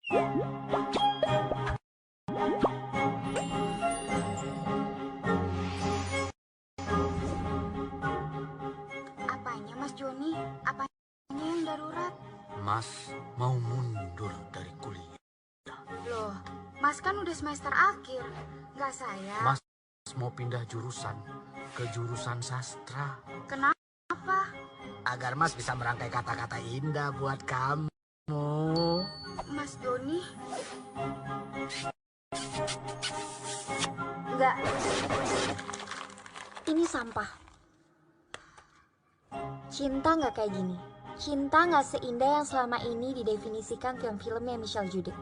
Apanya Mas Joni? Apanya yang darurat? Mas mau mundur dari kuliah. Loh, Mas kan udah semester akhir. Nggak saya. Mas mau pindah jurusan ke jurusan sastra. Kenapa? Agar Mas bisa merangkai kata-kata indah buat kamu. Mas Joni? Enggak. Ini sampah. Cinta nggak kayak gini. Cinta nggak seindah yang selama ini didefinisikan film-filmnya Michelle Jude.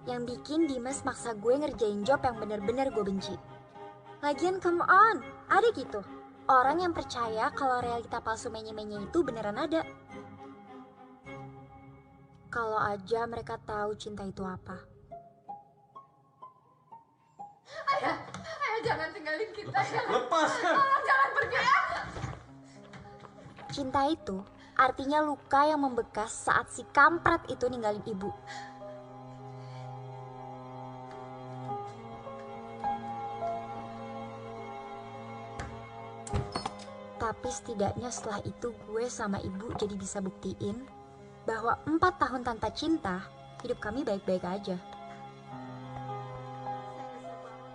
Yang bikin Dimas maksa gue ngerjain job yang bener-bener gue benci. Lagian come on, ada gitu. Orang yang percaya kalau realita palsu menye-menye itu beneran ada. Kalau aja mereka tahu cinta itu apa. Ayah jangan tinggalin kita. Lepaskan. Tolong jangan pergi ya. Cinta itu artinya luka yang membekas saat si kampret itu ninggalin ibu. Tapi setidaknya setelah itu gue sama ibu jadi bisa buktiin bahwa 4 tahun tanpa cinta, hidup kami baik-baik aja.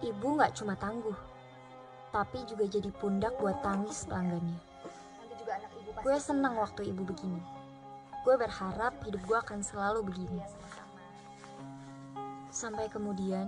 Ibu gak cuma tangguh, tapi juga jadi pundak buat tangis pelanggannya. Gue senang waktu ibu begini. Gue berharap hidup gue akan selalu begini. Sampai kemudian,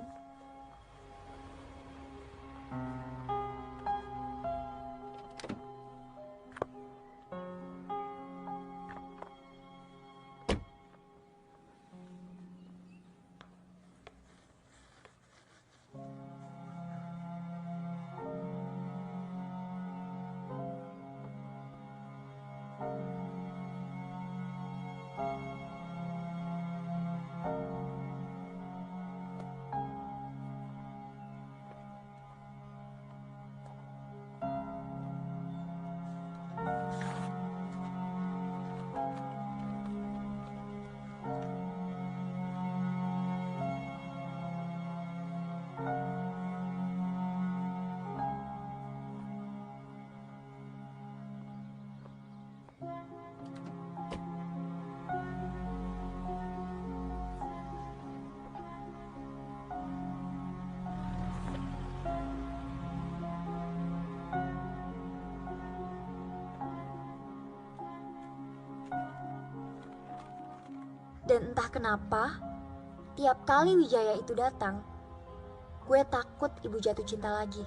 dan entah kenapa, tiap kali Wijaya itu datang, gue takut ibu jatuh cinta lagi.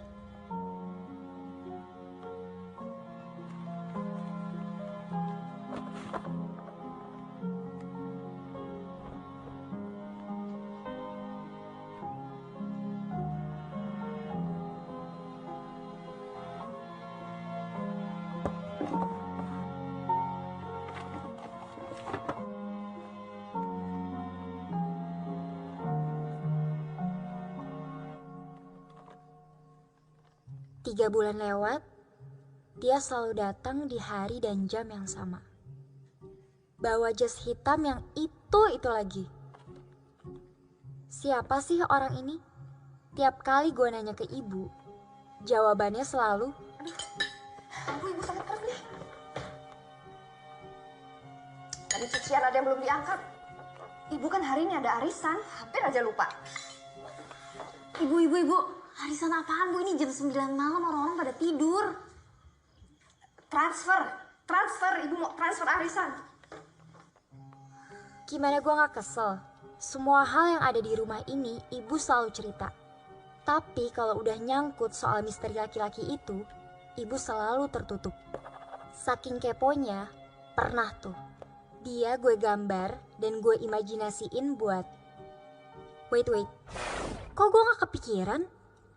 Tiga bulan lewat, dia selalu datang di hari dan jam yang sama. Bawa jas hitam yang itu lagi. Siapa sih orang ini? Tiap kali gue nanya ke ibu, jawabannya selalu, Ibu sakit perut nih. Tadi cucian ada yang belum diangkat. Ibu kan hari ini ada arisan, hampir aja lupa. Ibu, arisan apaan Bu? Ini jam 9 malam, orang-orang pada tidur. Transfer, ibu mau transfer arisan. Gimana gue gak kesel? Semua hal yang ada di rumah ini, ibu selalu cerita. Tapi kalau udah nyangkut soal misteri laki-laki itu, ibu selalu tertutup. Saking keponya, pernah tuh. Dia gue gambar dan gue imajinasiin buat... Wait. Kok gue gak kepikiran?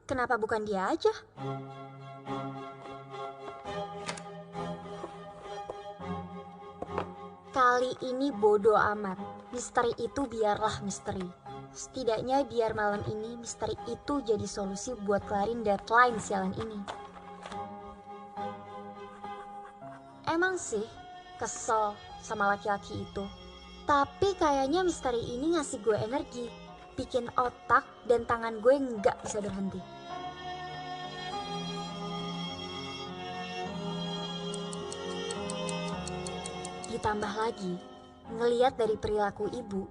Kenapa bukan dia aja? Kali ini bodoh amat. Misteri itu biarlah misteri. Setidaknya biar malam ini misteri itu jadi solusi buat kelarin deadline sialan ini. Emang sih kesel sama laki-laki itu. Tapi kayaknya misteri ini ngasih gue energi, bikin otak dan tangan gue nggak bisa berhenti. Ditambah lagi, ngeliat dari perilaku ibu,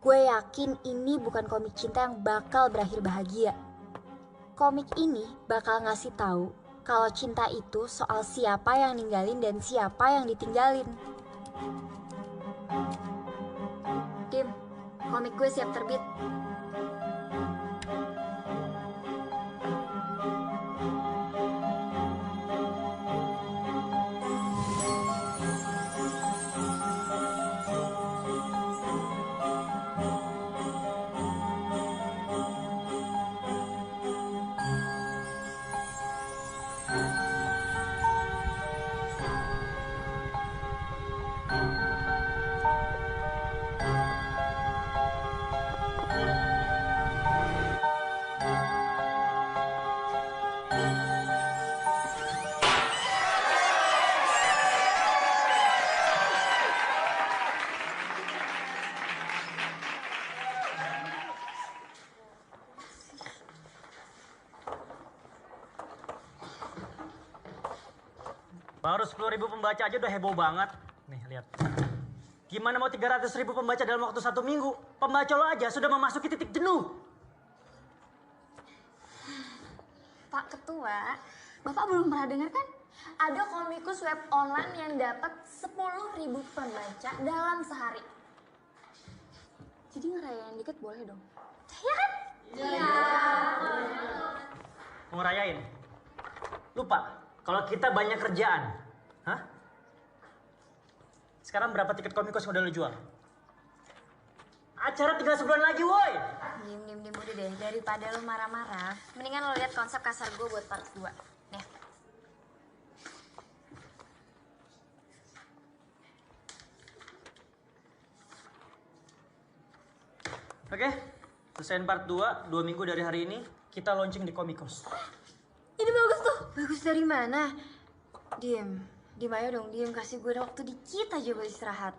gue yakin ini bukan komik cinta yang bakal berakhir bahagia. Komik ini bakal ngasih tahu kalau cinta itu soal siapa yang ninggalin dan siapa yang ditinggalin. Dim, komik gue siap terbit. Baru 10.000 pembaca aja udah heboh banget. Nih, lihat. Gimana mau 300.000 pembaca dalam waktu 1 minggu? Pembaca lo aja sudah memasuki titik jenuh. Pak Ketua, Bapak belum pernah dengar kan? Ada komikus web online yang dapat 10.000 pembaca dalam sehari. Jadi ngerayain dikit boleh dong? Ya kan? Iya. Mau ngerayain? Lupa, kalau kita banyak kerjaan. Hah? Sekarang berapa tiket komikus yang udah lo jual? Acara tinggal sebulan lagi, woi! Dim, udah deh. Daripada lo marah-marah, mendingan lo lihat konsep kasar gue buat part 2. Nih. Oke, selesaiin part 2, 2 minggu dari hari ini, kita launching di Komikos. Ini bagus tuh. Bagus dari mana? Diem ayo dong, kasih gue waktu dikit aja buat istirahat.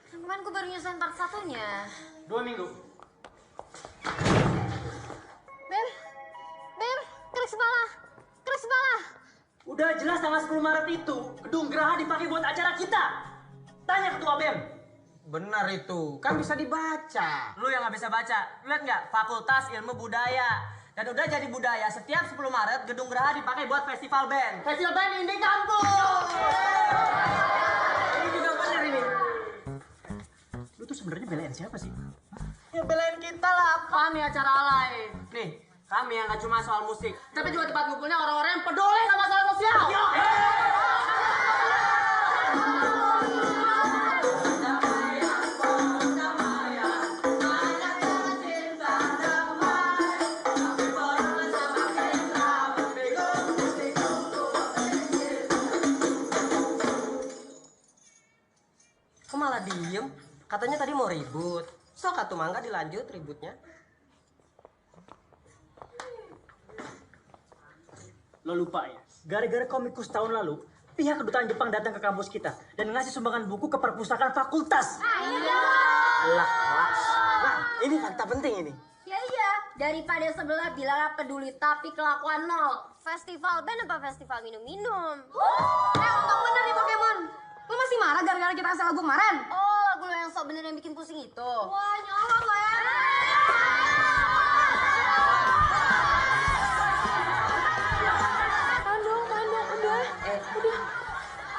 Kemarin gue baru nyusahin part 1-nya. 2 minggu. Bem, keras kepala. Udah jelas tanggal 10 Maret itu, gedung Geraha dipakai buat acara kita. Tanya Ketua BEM. Benar itu, kan bisa dibaca. Lu yang nggak bisa baca, lu lihat nggak? Fakultas Ilmu Budaya. Dan udah jadi budaya, setiap 10 Maret gedung Geraha dipakai buat festival band. Festival band Indie Kampus. Ini juga bener ini. Lu tuh sebenarnya belain siapa sih? Ya belain kita lah, apa nih acara alay. Nih, kami yang gak cuma soal musik, tapi juga tempat ngumpulnya orang-orang yang peduli sama masalah sosial. Yo. Kok malah diem? Katanya tadi mau ribut. Sok atuh mangga dilanjut ributnya. Lo lupa ya? Gara-gara Komikus tahun lalu, pihak kedutaan Jepang datang ke kampus kita dan ngasih sumbangan buku ke perpustakaan fakultas. Alah, kelas. Nah, ini fakta penting ini. Ya iya, daripada sebelah bilang peduli tapi kelakuan nol. Festival band apa festival minum-minum? Untung bener nih Pokemon. Lu masih marah gara-gara kita ngasih lagu kemarin? Oh, lagu lo yang sok bener yang bikin pusing itu. Wah, nyolot lo ya. Tahan dong, udah. Udah.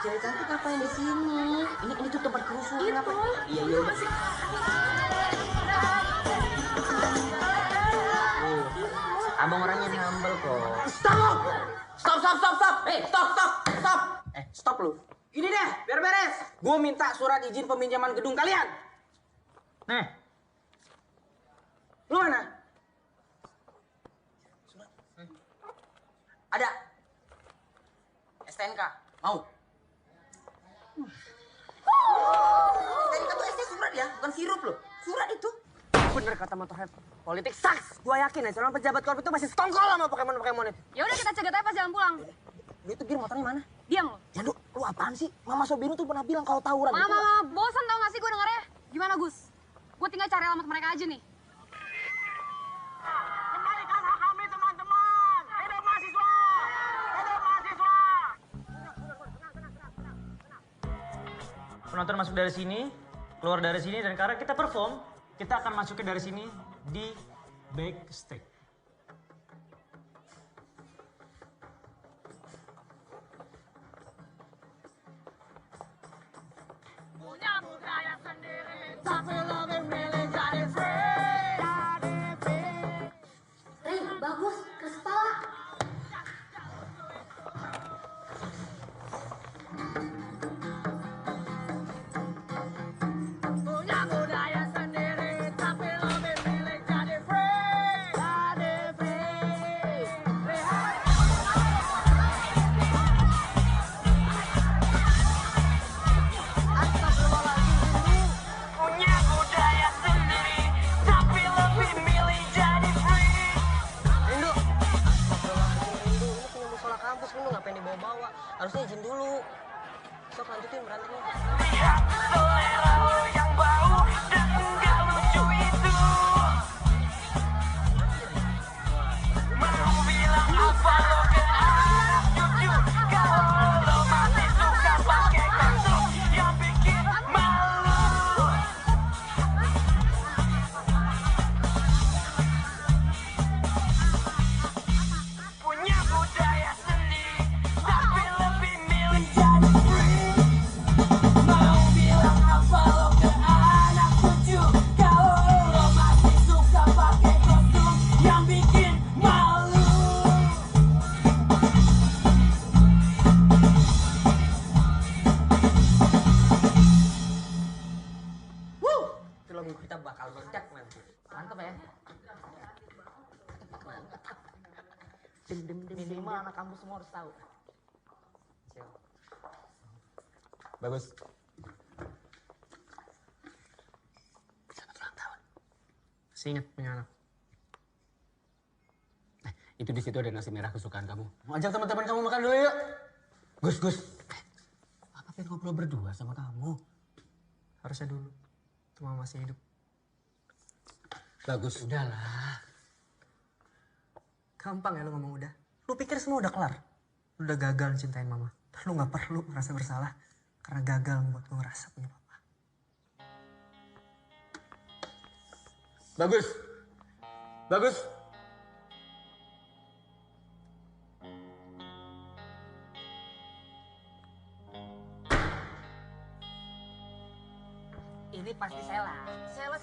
Cewek cantik ngapain di sini? Ini tuh tempat kerusuhan apa? Iya, udah. Abang orangnya humble kok. Stop! Stop! Stop lu. Ini deh, biar beres. Gue minta surat izin peminjaman gedung kalian. Nih, Lu mana? Ada. STNK. Mau? STNK tuh surat ya, bukan sirup loh. Surat itu. Bener kata Motorhead. Politik sucks. Gue yakin ya, calon pejabat korp itu masih stongkol sama Pokemon itu. Ya udah kita cegat aja pas jalan pulang. Lu itu gear motornya mana? Diam lo. Jandu, lu apaan sih? Mama Sobinu tuh pernah bilang kalau tawuran itu. Mama, bosan tau gak sih gue dengernya? Gimana Gus? Gue tinggal cari alamat mereka aja nih. Kembalikan hak kami teman-teman. Hidup mahasiswa. Hidup mahasiswa. Penonton masuk dari sini, keluar dari sini, dan karena kita perform, kita akan masukin dari sini di backstage. Punya budaya sendiri, tapi lebih milih jadi free. Rin, bagus, keras kepala. Punya budaya sendiri, tapi lebih milih jadi free. Jadi free. Punya budaya sendiri, tapi lebih milih jadi free. Rindu. Astagfirullahaladzim, Rindu. Ini punya musola kampus, Rindu ngapain dibawa-bawa? Harusnya izin dulu. Sok lanjutin berantemnya. Lihat selera lo yang bau dan enggak lucu itu. Mau bilang apa lo ke anak cucu kalau lo masih suka pakai kostum yang bikin malu. Punya budaya sendiri, tapi lebih milih jadi free. Mau bilang apa lo ke anak cucu kalau lo masih suka pakai kostum yang bikin malu. Itu lagu kita bakal meledak nanti. Mantap ya. Minimal anak kampus semua harus tahu. Bagus. Selamat ulang tahun. Masih ingat punya anak. Itu di situ ada nasi merah kesukaan kamu. Mau ajak teman-teman kamu makan dulu yuk. Gus. Papa pengen ngobrol berdua sama kamu. Harusnya dulu. Cuma masih hidup. Bagus. Udahlah. Gampang ya lu ngomong udah. Lu pikir semua udah kelar? Lu udah gagal cintain mama. Lu gak perlu merasa bersalah. Karena gagal membuat lu ngerasa punya papa. Bagus. Ini pasti Sela. Sela.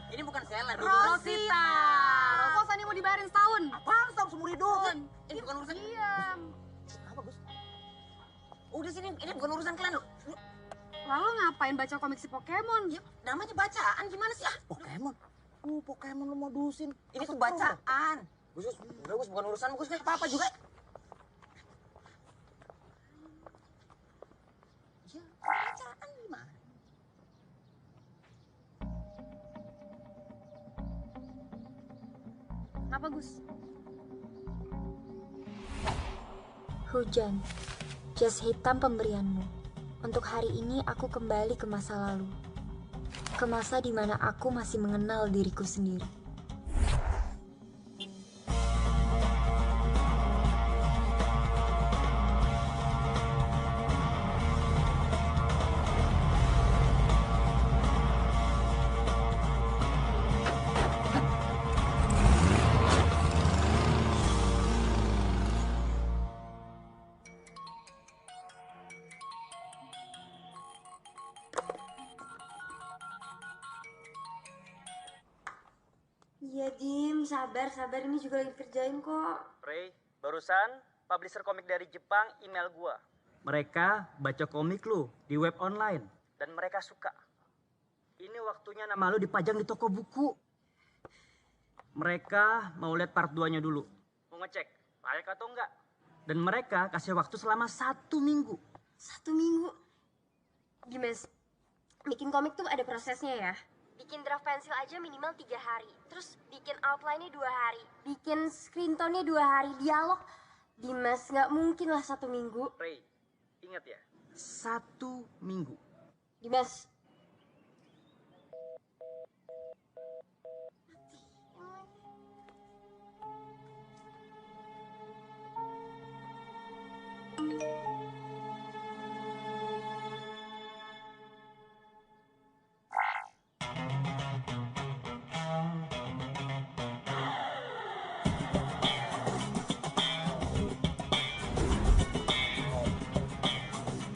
Ini bukan Sela, Rindu. Rosita. Rosa nih mau dibayarin setahun. Apaan setahun seumur hidup? Ini bukan urusan. Diam. Apa, Gus? Udah sini, ini bukan urusan kalian loh. Lalu ngapain baca komik si Pokemon? Ya, namanya bacaan gimana sih? Pokemon. Pokemon lu modusin. Ini tuh bacaan. Gus, udah Gus, bukan urusan Gus, apa-apa juga. Ya, bacaan gimana? Kenapa Gus? Hujan, jas hitam pemberianmu. Untuk hari ini aku kembali ke masa lalu. Ke masa di mana aku masih mengenal diriku sendiri. Iya Dim, sabar ini juga lagi kerjain kok. Ray, barusan publisher komik dari Jepang email gua. Mereka baca komik lu di web online dan mereka suka. Ini waktunya nama lu dipajang di toko buku. Mereka mau lihat part 2-nya dulu. Mau ngecek layak atau enggak. Dan mereka kasih waktu selama 1 minggu. 1 minggu? Dimas, bikin komik tuh ada prosesnya ya? Bikin draft pensil aja minimal 3 hari. Terus bikin outline-nya 2 hari. Bikin screen tone-nya 2 hari. Dialog Dimas, nggak mungkin lah 1 minggu. Ray, ingat ya, 1 minggu. Dimas.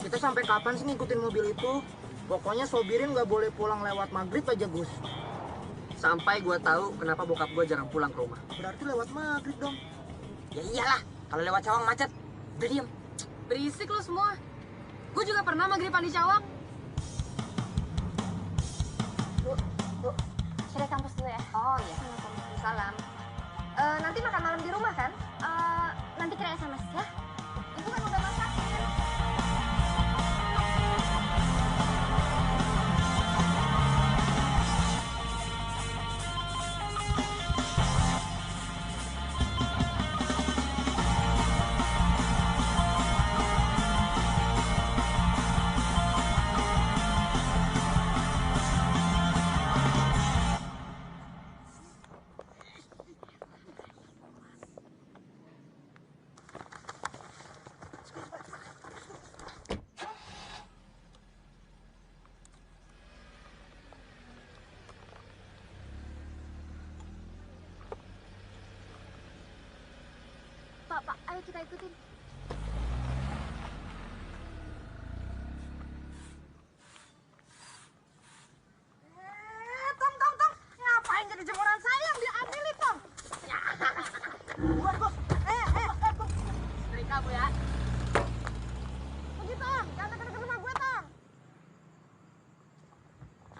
Kita sampai kapan sih ngikutin mobil itu? Pokoknya sobirin nggak boleh pulang lewat maghrib aja, Gus. Sampai gua tahu kenapa bokap gua jarang pulang ke rumah. Berarti lewat maghrib dong. Ya iyalah, kalau lewat Cawang macet. Udah diem. Berisik lu semua. Gue juga pernah maghriban di Cawang. Bu, saya kampus dulu ya. Oh iya. Salam. Nanti makan malam di rumah kan? Nanti kira SMS ya. Ibu kan udah masakin. Pak, ayo kita ikutin. Tong. Ngapain jadi jemuran saya yang diambilin, Tong? Bos. Dari kamu ya. Pergi, Tong. Jangan deket-deket rumah gue, Tong.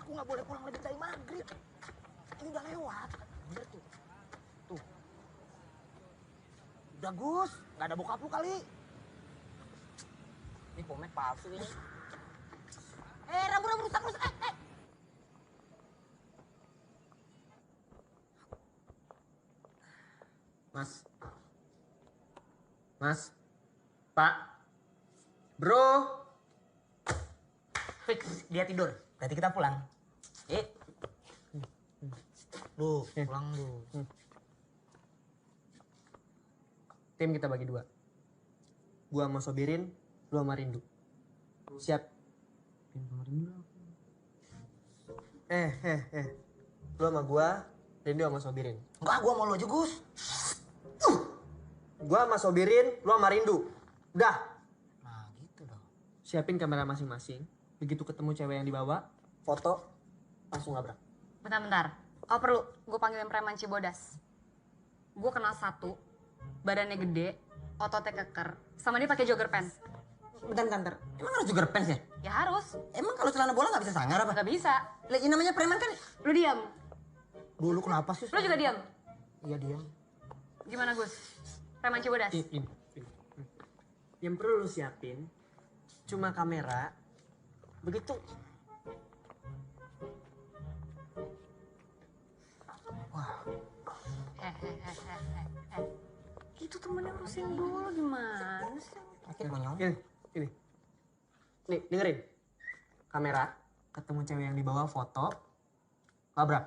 Aku nggak boleh pulang lebih dari maghrib. Ini udah lewat. Bener tuh. Tuh. Udah, Gus. Nggak ada bokap lu kali. Ini pomade palsu ini. Rambu-rambu rusak. Mas. Pak. Bro. Fix, dia tidur. Berarti kita pulang. Lu, pulang lu. Tim kita bagi 2. Gua sama Sobirin, lu sama Rindu. Siap. Lu sama gua, Rindu sama Sobirin. Enggak, gua mau lu aja, Gus. Gua sama Sobirin, lu sama Rindu. Udah. Nah, gitu dong. Siapin kamera masing-masing. Begitu ketemu cewek yang dibawa, foto, langsung labrak. Bentar. Oh perlu, gue panggilin preman Cibodas. Gue kenal satu, badannya gede, ototnya keker, sama dia pakai jogger pants. Bentar. Emang harus jogger pants ya? Ya harus, Emang kalau celana bola nggak bisa sangar apa? nggak bisa. Ini namanya preman kan? Lu diam, Dulu kenapa sih? lu juga diam. Iya, diam. Gimana Gus? Preman Cibodas? Ini. Yang perlu lu siapin cuma kamera. Begitu. Itu temennya urusin dulu gimana sih? Makin monyong. Ini. Nih, dengerin. Kamera, ketemu cewek yang dibawa foto, labrak.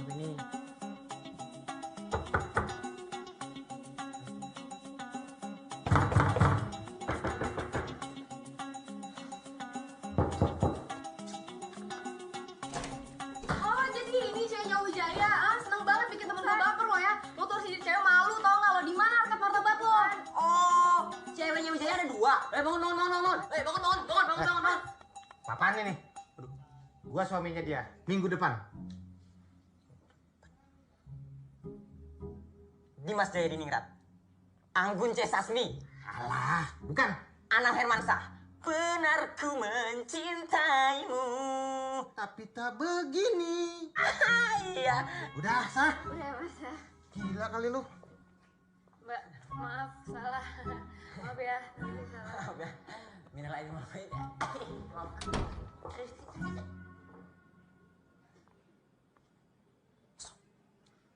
Ini. Oh jadi ini ceweknya Wijaya, seneng banget bikin temen gue baper lo ya. Lo tuh harus jadi cewek malu tau gak lo, di mana harkat martabat lo? Oh, ceweknya Wijaya ada 2. Bangun. Bangun. Apaan ini? Gua suaminya dia. Minggu depan. Dimas Jayadiningrat. Anggun C. Sasmi. Alah, bukan. Anang Hermansah. Benar ku mencintaimu. Tapi tak begini. Iya. Udah, sah. Udah, Mas. Gila kali lu. Mbak, maaf salah. Maaf ya. Maaf ya. Minal aidin wal faizin.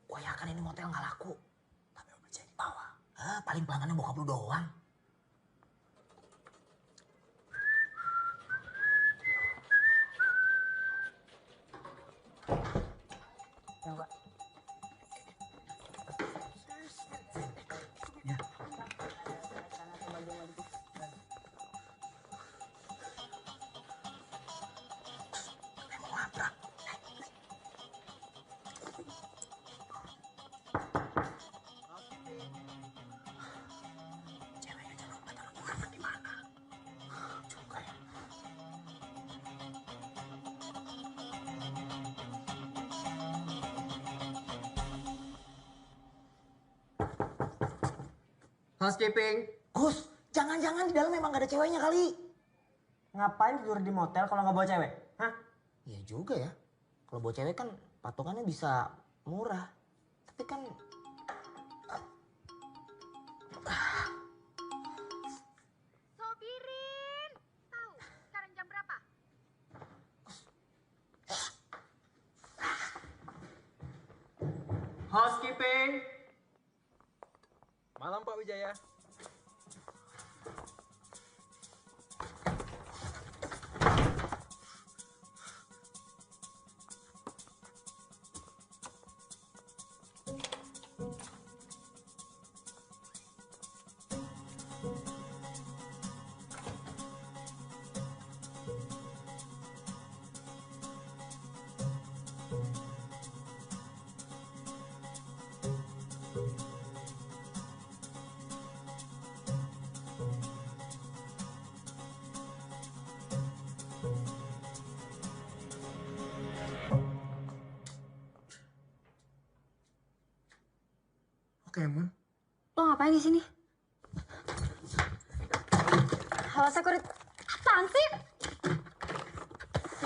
Gue yakin ini motel nggak laku. Tapi udah jadi bawah. Paling pelanggannya bokap lu doang. Ya, Pak. Ya. Mau nabrak. Ceweknya jangan lupa taruh kamar di mana. Juga ya. Housekeeping. Gus, jangan-jangan di dalam memang gak ada ceweknya kali. Ngapain tidur di motel kalau nggak bawa cewek? Hah? Iya juga ya. Kalau bawa cewek kan patokannya bisa murah. Tapi kan Sobirin. Tahu sekarang jam berapa? Housekeeping. Malam Pak Wijaya. Oke, Mon. Lo ngapain di sini? Halo, sekurit. Apaan sih?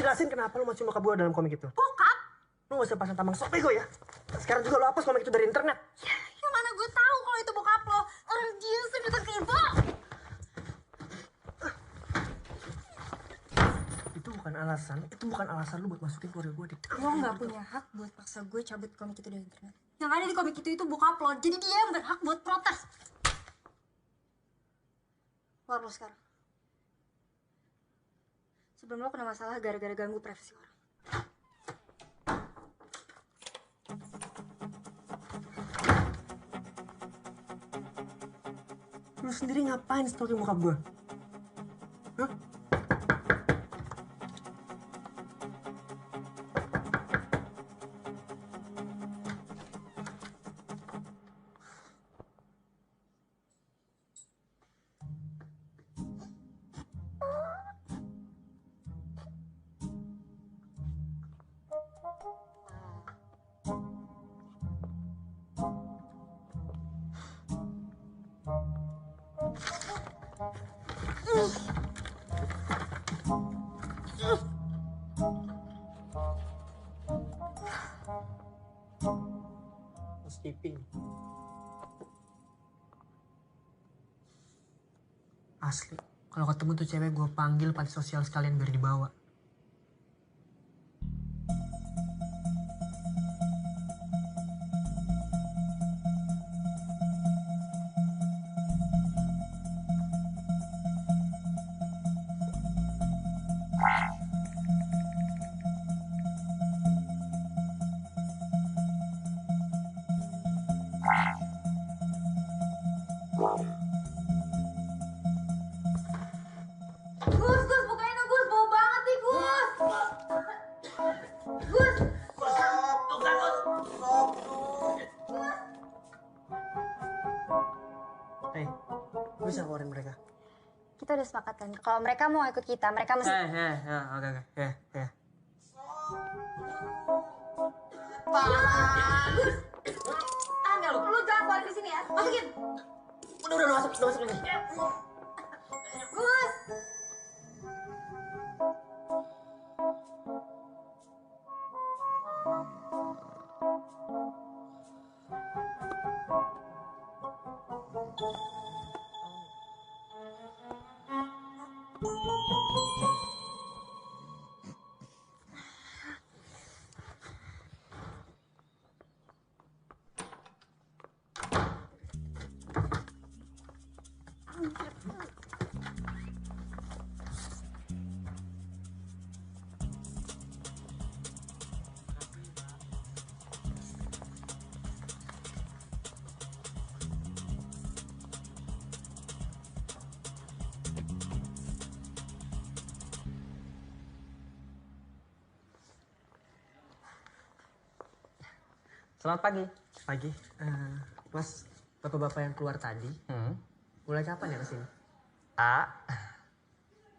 Jelasin kenapa lu masukin bokap gua dalam komik itu. Bokap? Lu gak usah pasang tambang sok bego ya. Sekarang juga lu hapus komik itu dari internet. Yang mana gue tahu kalau itu bokap lo. Orang dia sudah tertiba. Itu bukan alasan lu buat masukin keluarga gua di. Lo nggak punya hak buat paksa gue cabut komik itu dari internet. Yang ada di komik itu bokap lo. Jadi dia yang berhak buat protes. Keluar lo sekarang. Sebelum lo kena masalah gara-gara ganggu privasi orang. Lu sendiri ngapain stalking bokap gua? Hah? Housekeeping. Asli, kalau ketemu tuh cewek gue panggil panti sosial sekalian biar dibawa. Gus, bukain dong Gus. Bau banget nih Gus. Gus. Hei, lu bisa keluarin mereka. Kita udah sepakat kan, kalau mereka mau ikut kita, mereka mesti... Oke. Tahan gak lu? Lu jangan keluarin di sini ya. Masukin. Udah masuk lagi. Gus. Selamat pagi. Pagi. Mas, bapak-bapak yang keluar tadi, mulai kapan ya kesini?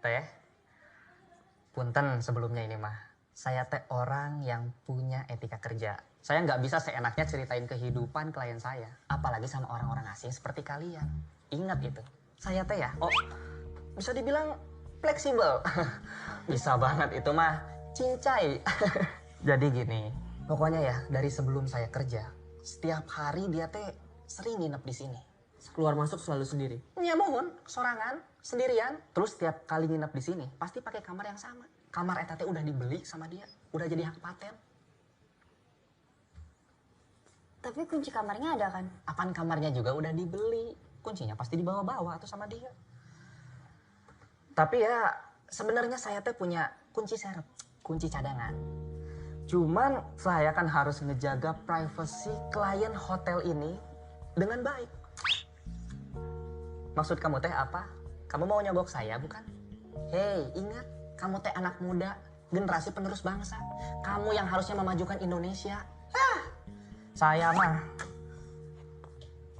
Teh. Punten sebelumnya ini mah. Saya teh orang yang punya etika kerja. Saya nggak bisa seenaknya ceritain kehidupan klien saya. Apalagi sama orang-orang asing seperti kalian. Ingat itu. Saya teh ya, bisa dibilang fleksibel. Bisa banget itu mah. Cincai. Jadi gini. Pokoknya ya, dari sebelum saya kerja, setiap hari dia teh sering nginep di sini. Keluar masuk selalu sendiri? Ya mohon, sorangan, sendirian. Terus setiap kali nginep di sini, pasti pakai kamar yang sama. Kamar eta teh udah dibeli sama dia, udah jadi hak paten. Tapi kunci kamarnya ada kan? Apaan kamarnya juga udah dibeli. Kuncinya pasti dibawa-bawa atau sama dia. Tapi ya, sebenarnya saya teh punya kunci serep, kunci cadangan. Cuman saya kan harus ngejaga privasi klien hotel ini dengan baik. Maksud kamu teh apa? Kamu mau nyogok saya bukan? Hei, ingat, kamu teh anak muda, generasi penerus bangsa. Kamu yang harusnya memajukan Indonesia. Saya mah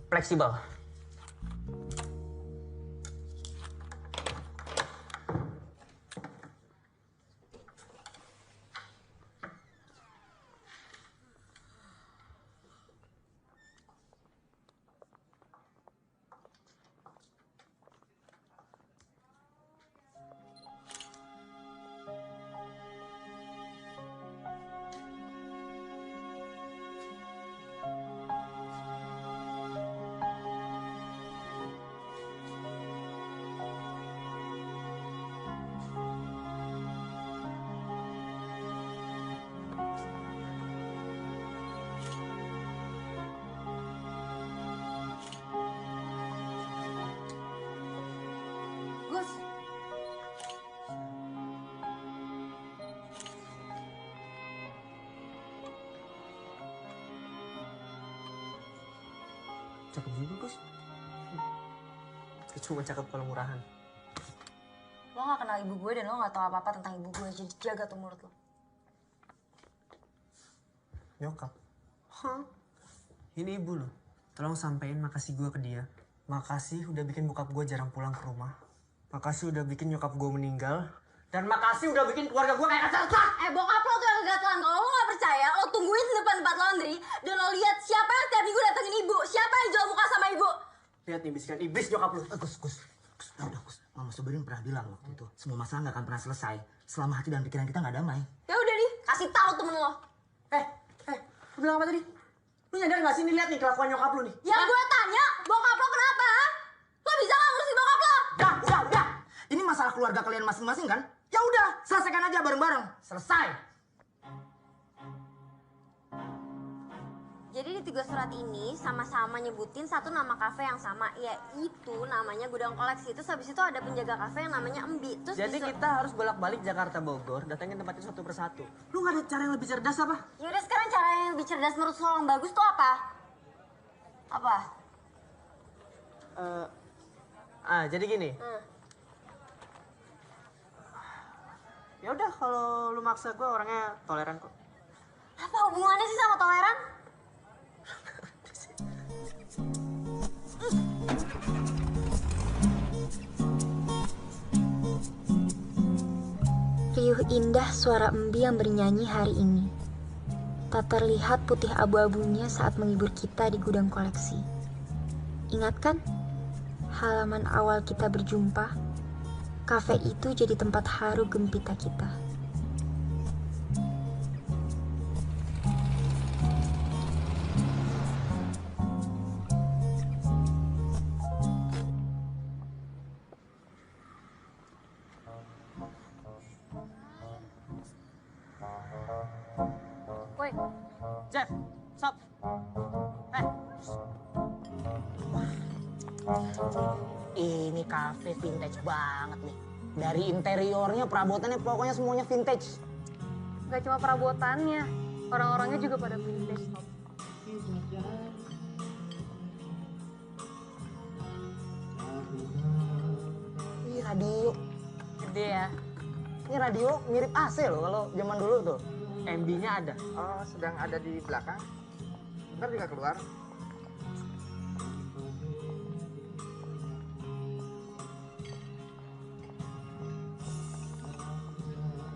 fleksibel. Gus, Cakep juga, Gus. Cuma cakep kalau murahan. lo gak kenal ibu gue dan lo gak tahu apa-apa tentang ibu gue. Jadi jaga tuh mulut lo. Nyokap? Hah? Ini ibu loh. Tolong sampein makasih gue ke dia. Makasih udah bikin bokap gue jarang pulang ke rumah. Makasih udah bikin nyokap gue meninggal. Dan makasih udah bikin keluarga gue kayak kacang. Bokap lo tuh yang gatelan. Kalau lo gak percaya, lo tungguin di depan tempat laundry dan lo lihat siapa yang tiap minggu datengin ibu, siapa yang jual muka sama ibu. Lihat nih bisikan iblis nyokap lu. Gus, udah Gus. Mama Soberin pernah bilang waktu itu, semua masalah nggak akan pernah selesai selama hati dan pikiran kita nggak damai. Ya udah nih, kasih tahu temen lo. Lu bilang apa tadi? Lu nyadar gak sih nih, lihat nih kelakuan nyokap lu nih? Ya gue tanya, bokap lo kenapa? Lo bisa gak ngurusin bokap lo? Udah. Ini masalah keluarga kalian masing-masing kan? Ya udah, selesaikan aja bareng-bareng. Selesai. Jadi di 3 surat ini sama-sama nyebutin satu nama kafe yang sama, yaitu namanya Gudang Koleksi. Terus habis itu ada penjaga kafe yang namanya Embi. Terus Jadi kita harus bolak-balik Jakarta Bogor, datengin tempat itu satu persatu. Lu gak ada cara yang lebih cerdas apa? Yaudah sekarang cara yang lebih cerdas menurut lo yang bagus tuh apa? Apa? Jadi gini. Ya udah, kalau lu maksa gue orangnya toleran kok. Apa hubungannya sih sama toleran? Riuh indah suara Embi yang bernyanyi hari ini. Tak terlihat putih abu-abunya saat menghibur kita di Gudang Koleksi. Ingat kan? Halaman awal kita berjumpa. Kafe itu jadi tempat haru gempita kita. sorry. Jeff, stop. Eh, Ini cafe vintage banget nih. Dari interiornya, perabotannya, pokoknya semuanya vintage. Gak cuma perabotannya, orang-orangnya juga pada vintage. Sob. Ini radio. Gede ya. Ini radio mirip AC loh kalau zaman dulu tuh. MB-nya ada. Oh, sedang ada di belakang. Ntar juga keluar.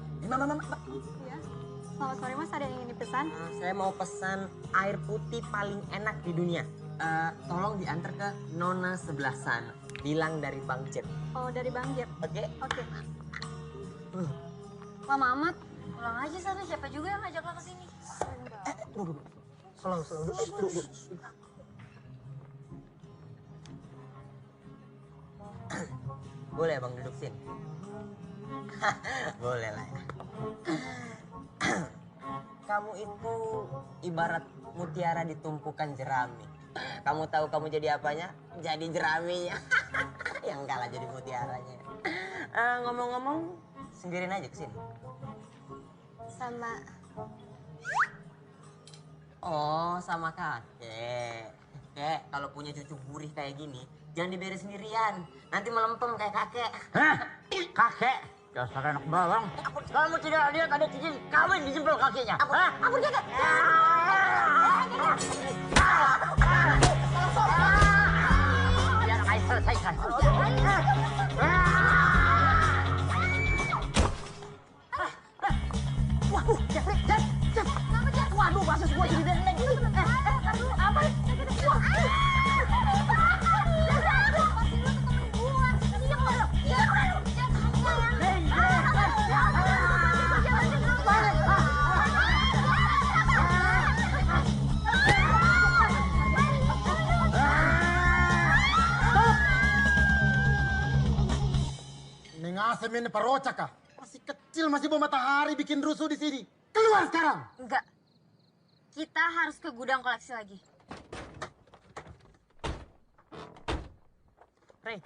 Iya. Selamat sore mas, ada yang ingin dipesan? Saya mau pesan air putih paling enak di dunia. Tolong diantar ke Nona sebelah sana. Bilang dari Bang Jet. Oh dari Bang Jep. Oke? Oke. Lama amat. Pulang aja sana, siapa juga yang ngajak lo ke sini? Tunggu. Slow. Boleh Bang duduk sini? Boleh lah ya. Kamu itu ibarat mutiara di tumpukan jerami. Kamu tahu kamu jadi apanya? Jadi jeraminya. Yang kalah jadi mutiaranya. Ngomong-ngomong, sendirian aja kesini. Sama Oh, sama kakek. Kek, kalau punya cucu gurih kayak gini, jangan diberes sendirian. Nanti melempem kayak kakek. Hah? Kakek? Dasar anak bawang. Kamu tidak lihat ada cincin kawin di jempol kakinya. Hah? ampun kakak. Biar saya selesaikan. Waduh, Jeffrey, Jeff. Waduh, bahasa semua jadi dendeng. Apa? Mengasemin parocak kah? Masih kecil, masih bawa matahari bikin rusuh di sini. Keluar sekarang! Enggak. Kita harus ke gudang koleksi lagi. Rey,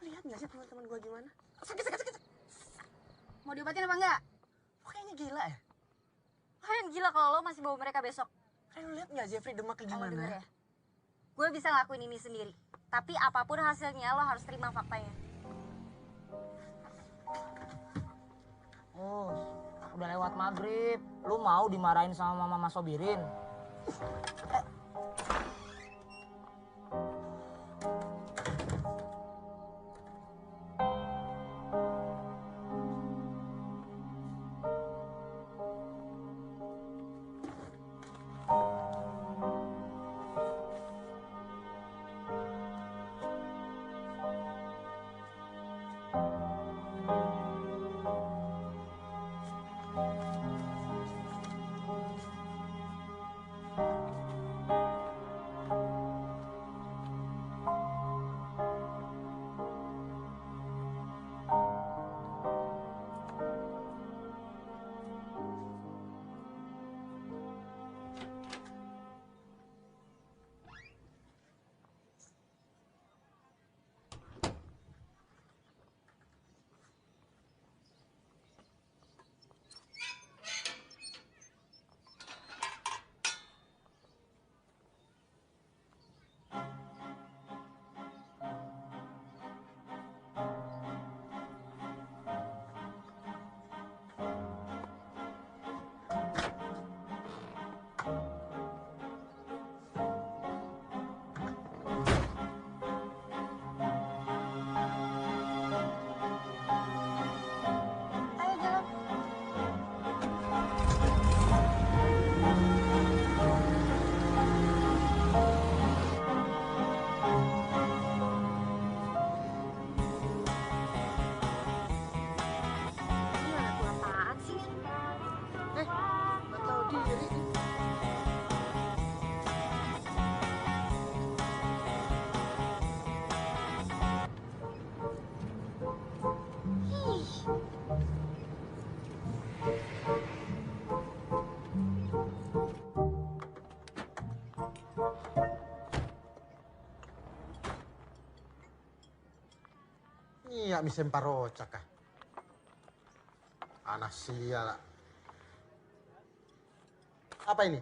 lihat nggak sih teman-teman gua gimana? Sakit. Mau diobatin apa enggak? Lo kayaknya gila ya? Lo yang gila kalau lo masih bawa mereka besok. Rey, lo lihat nggak Jeffrey demak kayak Kalau denger gimana? ya. Gue bisa ngelakuin ini sendiri. Tapi apapun hasilnya lo harus terima faktanya. Oh, udah lewat maghrib. Lu mau dimarahin sama Mama Sobirin? Ini anak apaan sih? Nggak tahu diri. ya mi semparocak kah? Anak sial. Apa ini?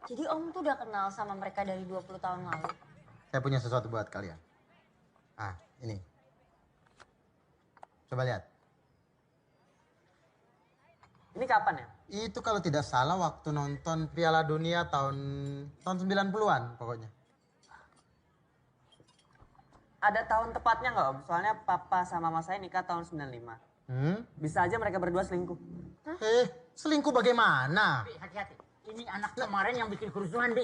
Jadi Om tuh udah kenal sama mereka dari 20 tahun lalu. Saya punya sesuatu buat kalian. Ah, ini. Coba lihat. Ini kapan ya? Itu kalau tidak salah waktu nonton Piala Dunia tahun 90-an pokoknya. Ada tahun tepatnya nggak Om? Soalnya papa sama mama saya nikah tahun 95. Bisa aja mereka berdua selingkuh. Selingkuh bagaimana? Hati-hati. Ini anak kemarin yang bikin kerusuhan, Di.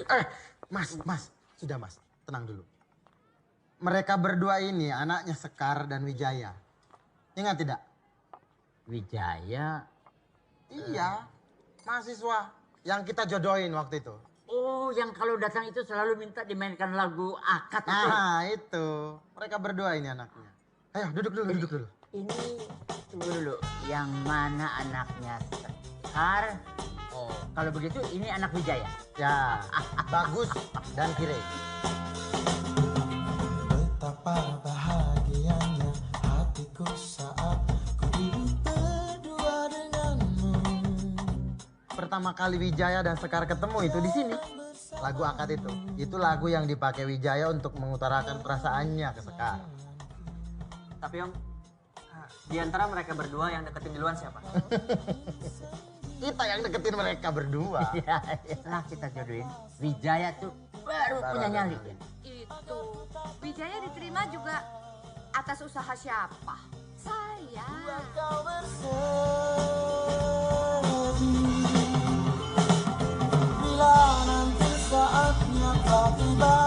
Mas. Sudah Mas, tenang dulu. Mereka berdua ini anaknya Sekar dan Wijaya. Ingat tidak? Wijaya? Iya, mahasiswa yang kita jodohin waktu itu. Oh, yang kalau datang itu selalu minta dimainkan lagu akad. Nah, itu. Mereka berdua ini anaknya. Ayo, duduk dulu. Ini, tunggu dulu. Yang mana anaknya Sekar? Oh, kalau begitu ini anak Wijaya. Ya, Bagus dan Kire. Betapa bahagianya hatiku saat ku duduk berdua denganmu. Pertama kali Wijaya dan Sekar ketemu itu di sini. Lagu akad itu. Itu lagu yang dipakai Wijaya untuk mengutarakan perasaannya ke Sekar. Tapi Om, di antara mereka berdua yang deketin duluan siapa? Kita yang deketin mereka berdua. Setelah kita jodohin, Wijaya tuh baru punya nyali. Itu Wijaya diterima juga atas usaha siapa? Saya. Kau bersedih bila nanti saatnya telah tiba.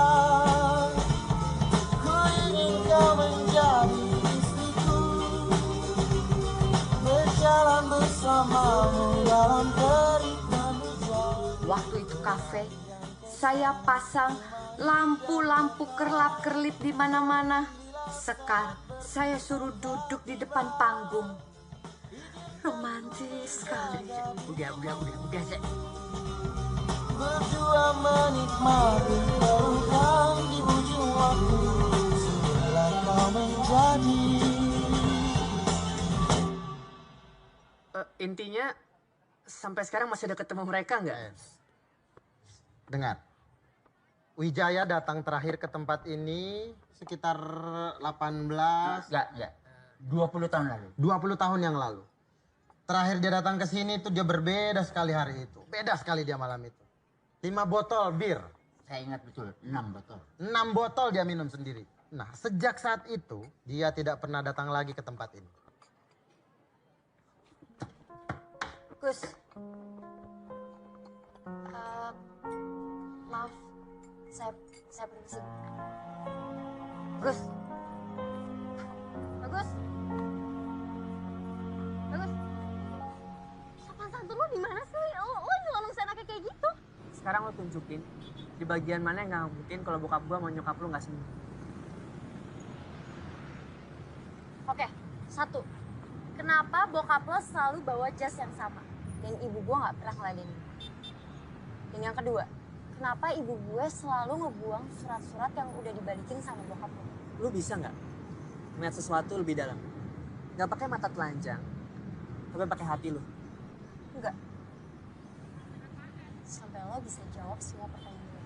Ku ingin kau menjadi istriku, berjalan bersamamu dalam terik dan hujan. Waktu itu kafe, saya pasang lampu-lampu kerlap-kerlip di mana-mana. Sekar, saya suruh duduk di depan panggung. Romantis sekali. Udah. Berdua menikmati pelukan di ujung waktu setelah kau menjadi. Intinya sampai sekarang masih ada ketemu mereka nggak? Dengar. Wijaya datang terakhir ke tempat ini sekitar 18... Enggak. 20 tahun lalu. 20 tahun yang lalu. Terakhir dia datang ke sini itu dia berbeda sekali hari itu. Beda sekali dia malam itu. 5 botol bir. Saya ingat betul, 6 botol. 6 botol dia minum sendiri. Nah, sejak saat itu dia tidak pernah datang lagi ke tempat ini. Gus. Maaf. Saya permisi. Gus. Bagus. Sopan santun lo di mana sih? Lo nyelonong seenaknya kayak gitu. Sekarang lo tunjukin di bagian mana yang nggak mungkin kalau bokap gua mau nyokap lo nggak seneng. Oke, 1. Kenapa bokap lo selalu bawa jas yang sama? Dan ibu gue gak pernah ngeladenin. Dan yang kedua, kenapa ibu gue selalu ngebuang surat-surat yang udah dibalikin sama bokap lo? Lo bisa nggak ngeliat sesuatu lebih dalam? Nggak pakai mata telanjang, tapi pakai hati lo. Enggak. Sampai lo bisa jawab semua pertanyaan gue.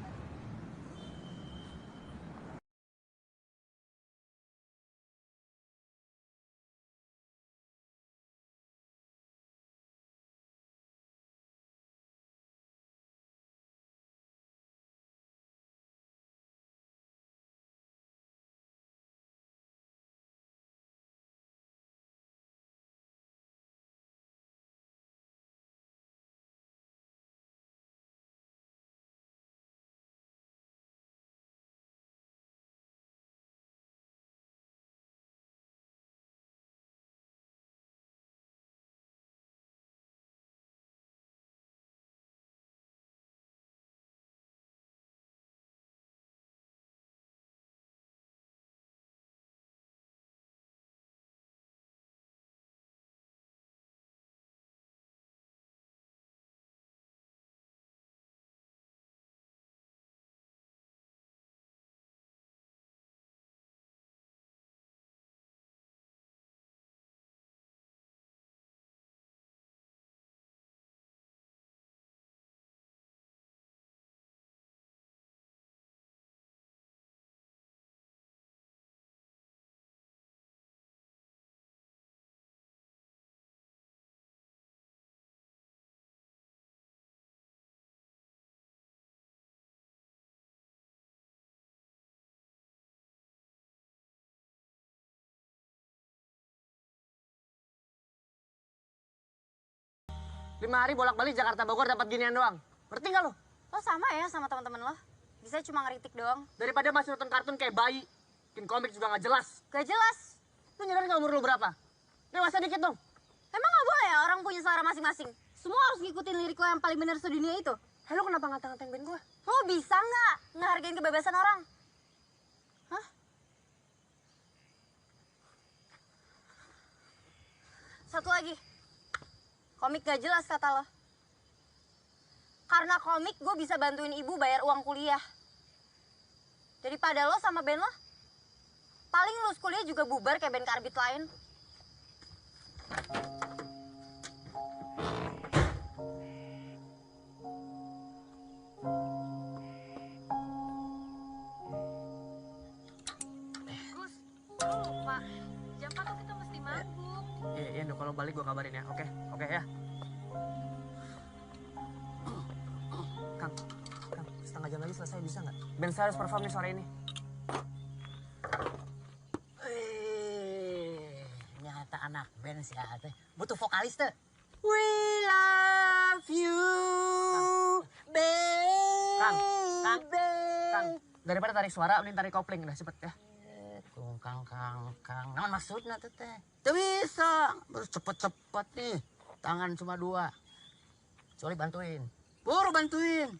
5 hari bolak-balik Jakarta Bogor dapat ginian doang. Ngerti nggak lo? Lo sama ya sama teman-teman lo? Bisa cuma ngeritik doang. Daripada masih nonton kartun kayak bayi, bikin komik juga nggak jelas. Gak jelas. Lu nyadar nggak umur lu berapa? Dewasa dikit dong. Emang gak boleh ya orang punya selera masing-masing? Semua harus ngikutin lirik lo yang paling bener sedunia itu. Lo kenapa ngata-ngatain band gue? Lo bisa nggak ngehargain kebebasan orang? Hah? Satu lagi. Komik gak jelas kata lo. Karena komik gue bisa bantuin ibu bayar uang kuliah. Daripada lo sama band lo, paling lulus kuliah juga bubar kayak band karbit lain. Gus, lo lupa. Jam 4 tuh kita mesti mabuk. Iya, Ndo, kalau balik gue kabarin ya. Oke ya. Kang, setengah jam lagi selesai bisa nggak? Band saya harus perform nih sore ini. Nyata anak band sih ate. Butuh vokalis tuh. We love you, baby. Kang, daripada tarik suara, mending tarik kopling. Udah cepet ya. Kang. Naon maksudnya tuh teh? Tuh bisa. Harus cepet-cepet nih. Tangan cuma 2. Sorry bantuin. Buru bantuin.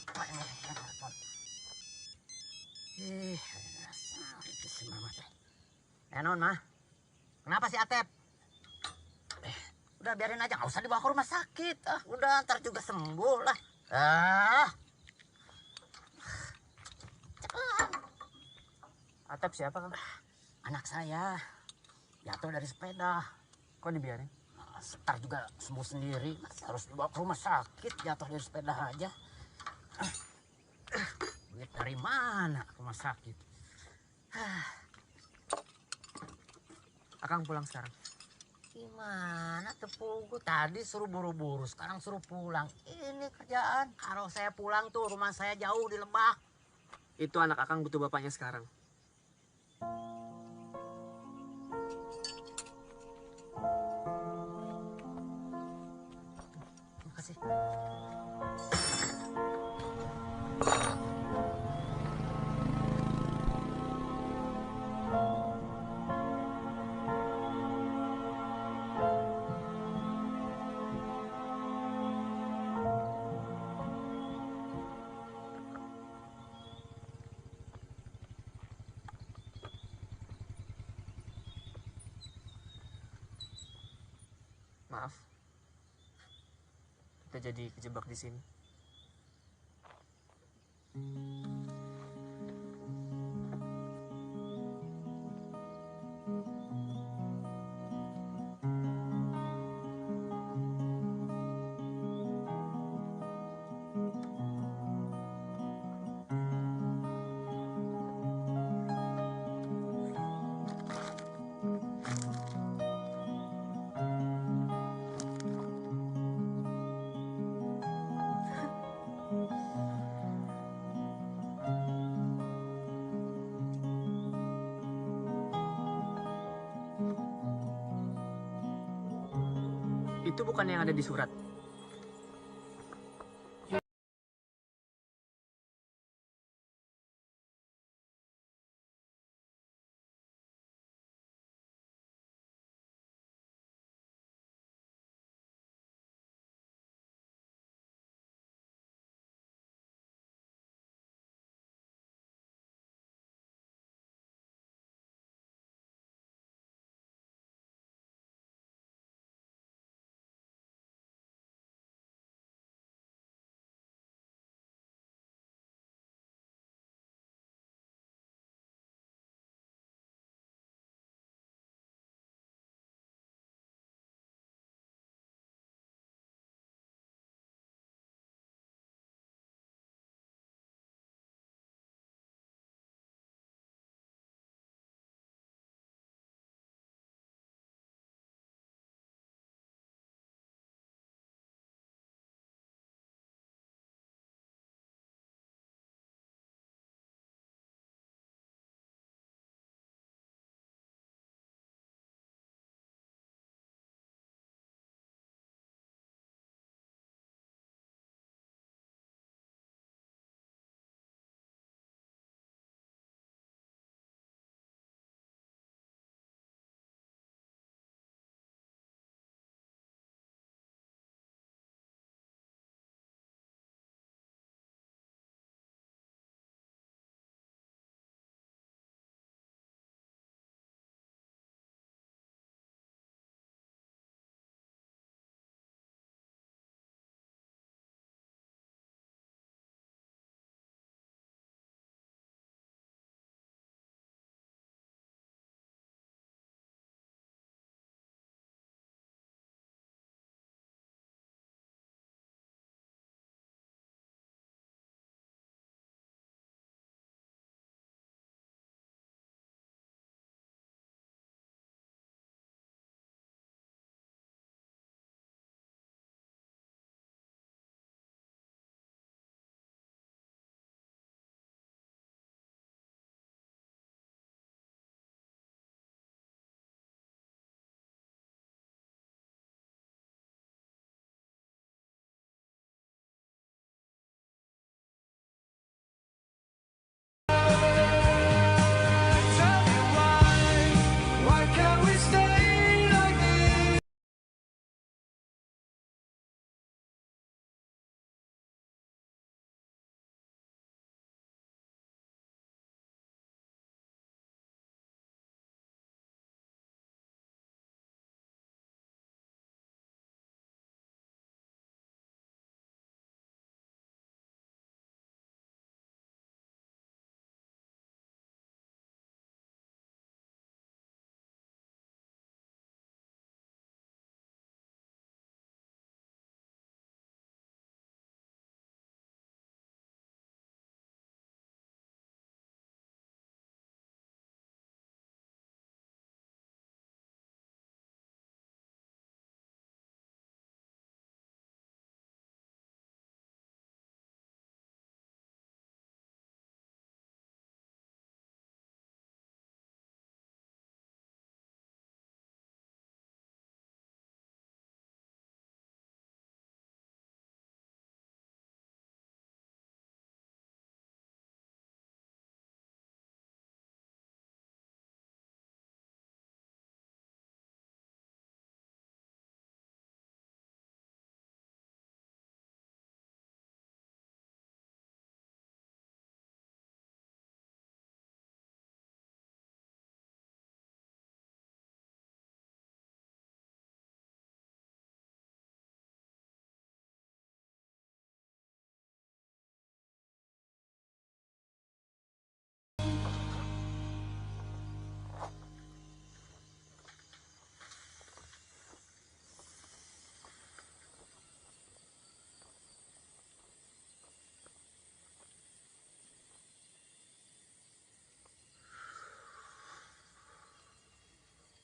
Apa ini? Non mah. Kenapa si Atep? Udah biarin aja, nggak usah dibawa ke rumah sakit. Udah ntar juga sembuh lah. Atep siapa, Kang? Anak saya jatuh dari sepeda. Kok dibiarin? Ntar juga sembuh sendiri. Masih harus dibawa ke rumah sakit, jatuh dari sepeda aja. Duit dari mana rumah sakit? Akang pulang sekarang. Gimana tuh Pugu? Tadi suruh buru-buru, sekarang suruh pulang. Ini kerjaan. Kalau saya pulang tuh rumah saya jauh di Lebak. Itu anak Akang butuh bapaknya sekarang. Terima kasih. Maaf. Kita jadi kejebak di sini. Itu bukan yang ada di surat.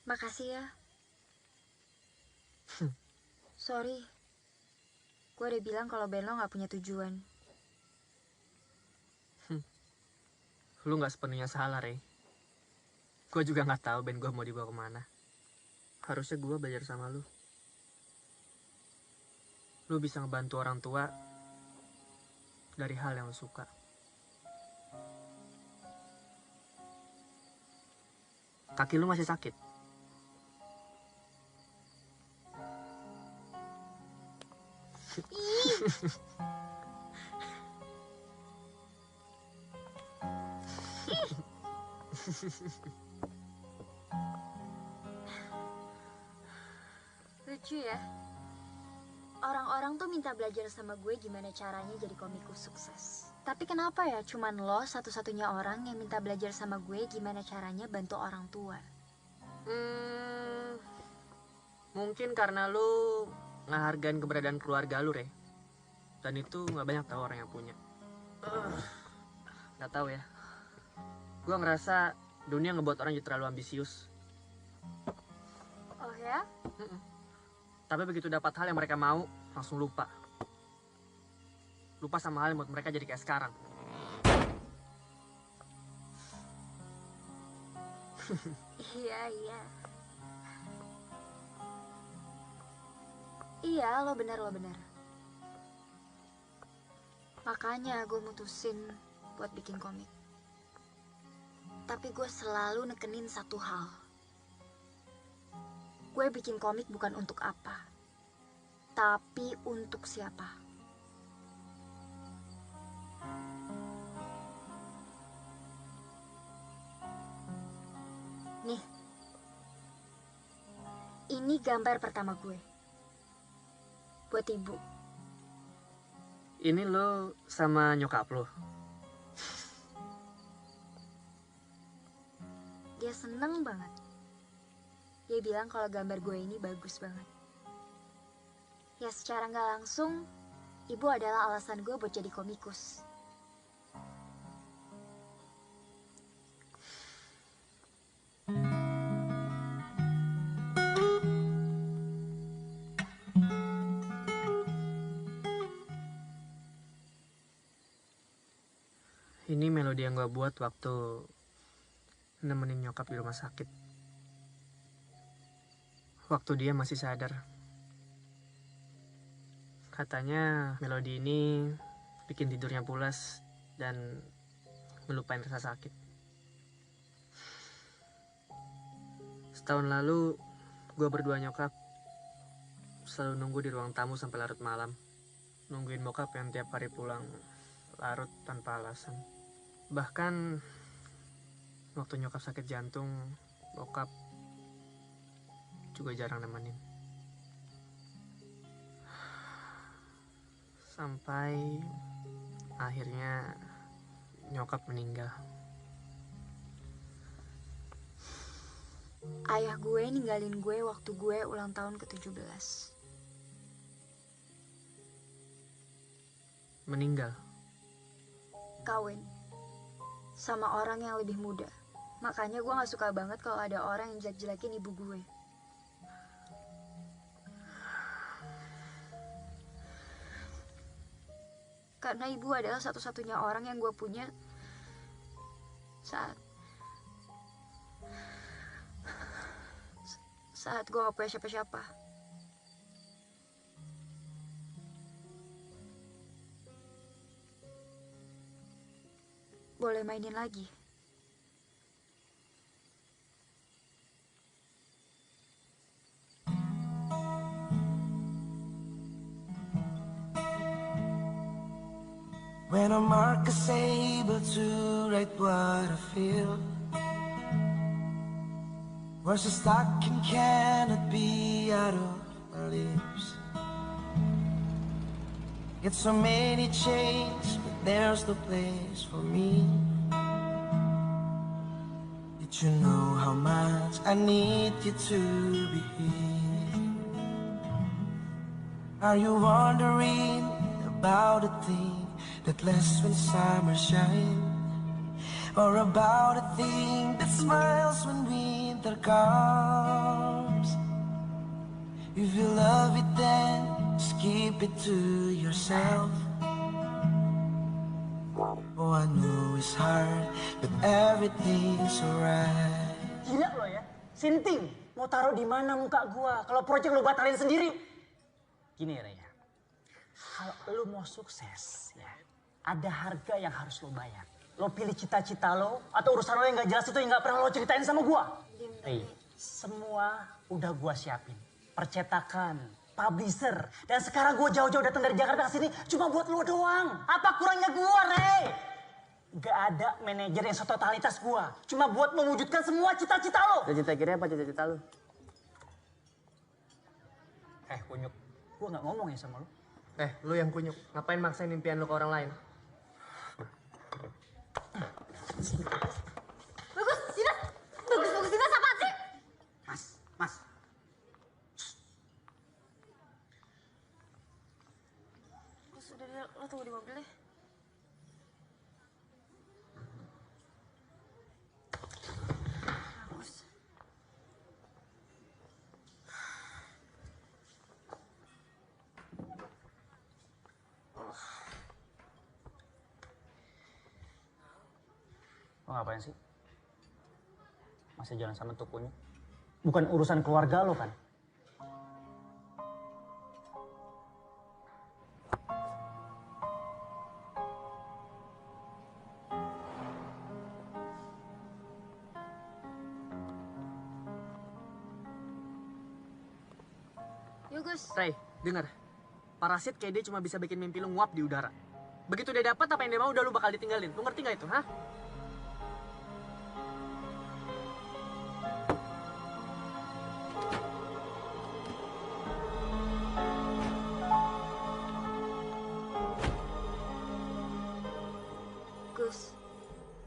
Makasih ya. Sorry. Gue udah bilang kalau band lo gak punya tujuan. Lu gak sepenuhnya salah, Rey. Gue juga gak tahu band gue mau dibawa kemana. Harusnya gue belajar sama lu. Lu bisa ngebantu orang tua dari hal yang lu suka. Kaki lu masih sakit? Lucu ya. Orang-orang tuh minta belajar sama gue gimana caranya jadi komikus sukses. Tapi kenapa ya cuman lo satu-satunya orang yang minta belajar sama gue gimana caranya bantu orang tua? Mungkin karena lu ngehargain keberadaan keluarga lu, Rey. Dan itu gak banyak tahu orang yang punya. Gak tahu ya. Gue ngerasa dunia ngebuat orang jadi terlalu ambisius. Oh ya? Tapi begitu dapat hal yang mereka mau, langsung lupa. Lupa sama hal yang buat mereka jadi kayak sekarang. Iya. Iya, lo bener. Makanya gue mutusin buat bikin komik. Tapi gue selalu nekenin satu hal. Gue bikin komik bukan untuk apa, tapi untuk siapa. Nih, ini gambar pertama gue. Buat ibu. Ini lo sama nyokap lo? Dia seneng banget. Dia bilang kalau gambar gue ini bagus banget. Ya secara nggak langsung, ibu adalah alasan gue buat jadi komikus. Ini melodi yang gue buat waktu nemenin nyokap di rumah sakit. Waktu dia masih sadar. Katanya melodi ini bikin tidurnya pulas dan melupain rasa sakit. Setahun lalu gue berdua nyokap selalu nunggu di ruang tamu sampai larut malam. Nungguin bokap yang tiap hari pulang larut tanpa alasan. Bahkan waktu nyokap sakit jantung, bokap juga jarang nemenin. Sampai akhirnya nyokap meninggal. Ayah gue ninggalin gue waktu gue ulang tahun ke-17. Meninggal? Kawin sama orang yang lebih muda. Makanya gue gak suka banget kalau ada orang yang jelek-jelekin ibu gue. Karena ibu adalah satu-satunya orang yang gue punya saat gue gak punya siapa-siapa. Boleh mainin lagi? When a mark is able to write what I feel, words are stuck and cannot be out of my lips. It's so many chains, but there's no place for me. Did you know how much I need you to be here? Are you wondering about the thing that lasts when summer shine? or about a thing that smiles when winter comes. If you love it, then just keep it to yourself. Oh, I know it's hard, but everything's alright. Gila lo ya, Sinting mau taruh di mana muka gua kalau proyek lo batalin sendiri. Gini Ray, kalau lo mau sukses ya, ada harga yang harus lo bayar. Lo pilih cita-cita lo atau urusan lo yang gak jelas itu yang gak pernah lo ceritain sama gua. Ray, semua udah gua siapin. Percetakan, publisher, dan sekarang gua jauh-jauh datang dari Jakarta ke sini cuma buat lo doang. Apa kurangnya gua, Ray? Gak ada manajer yang setotalitas gua. Cuma buat mewujudkan semua cita-cita lo. Cita-cita kira apa cita-cita lu? Kunyuk, gua gak ngomong ya sama lo. Lu yang kunyuk. Ngapain maksain impian lu ke orang lain? Bagus, Dimas. Bagus, Dimas, apaan sih? Mas. Terus udah deh, lo tunggu di mobil deh. Bagus. Lo ngapain sih? Masih jalan sama tuh kunyuk? Bukan urusan keluarga lo kan? Yuk, Gus. Ray, denger. Parasit kayak dia cuma bisa bikin mimpi lu nguap di udara. Begitu dia dapat apa yang dia mau udah lu bakal ditinggalin. Lu ngerti gak itu, ha? Gus,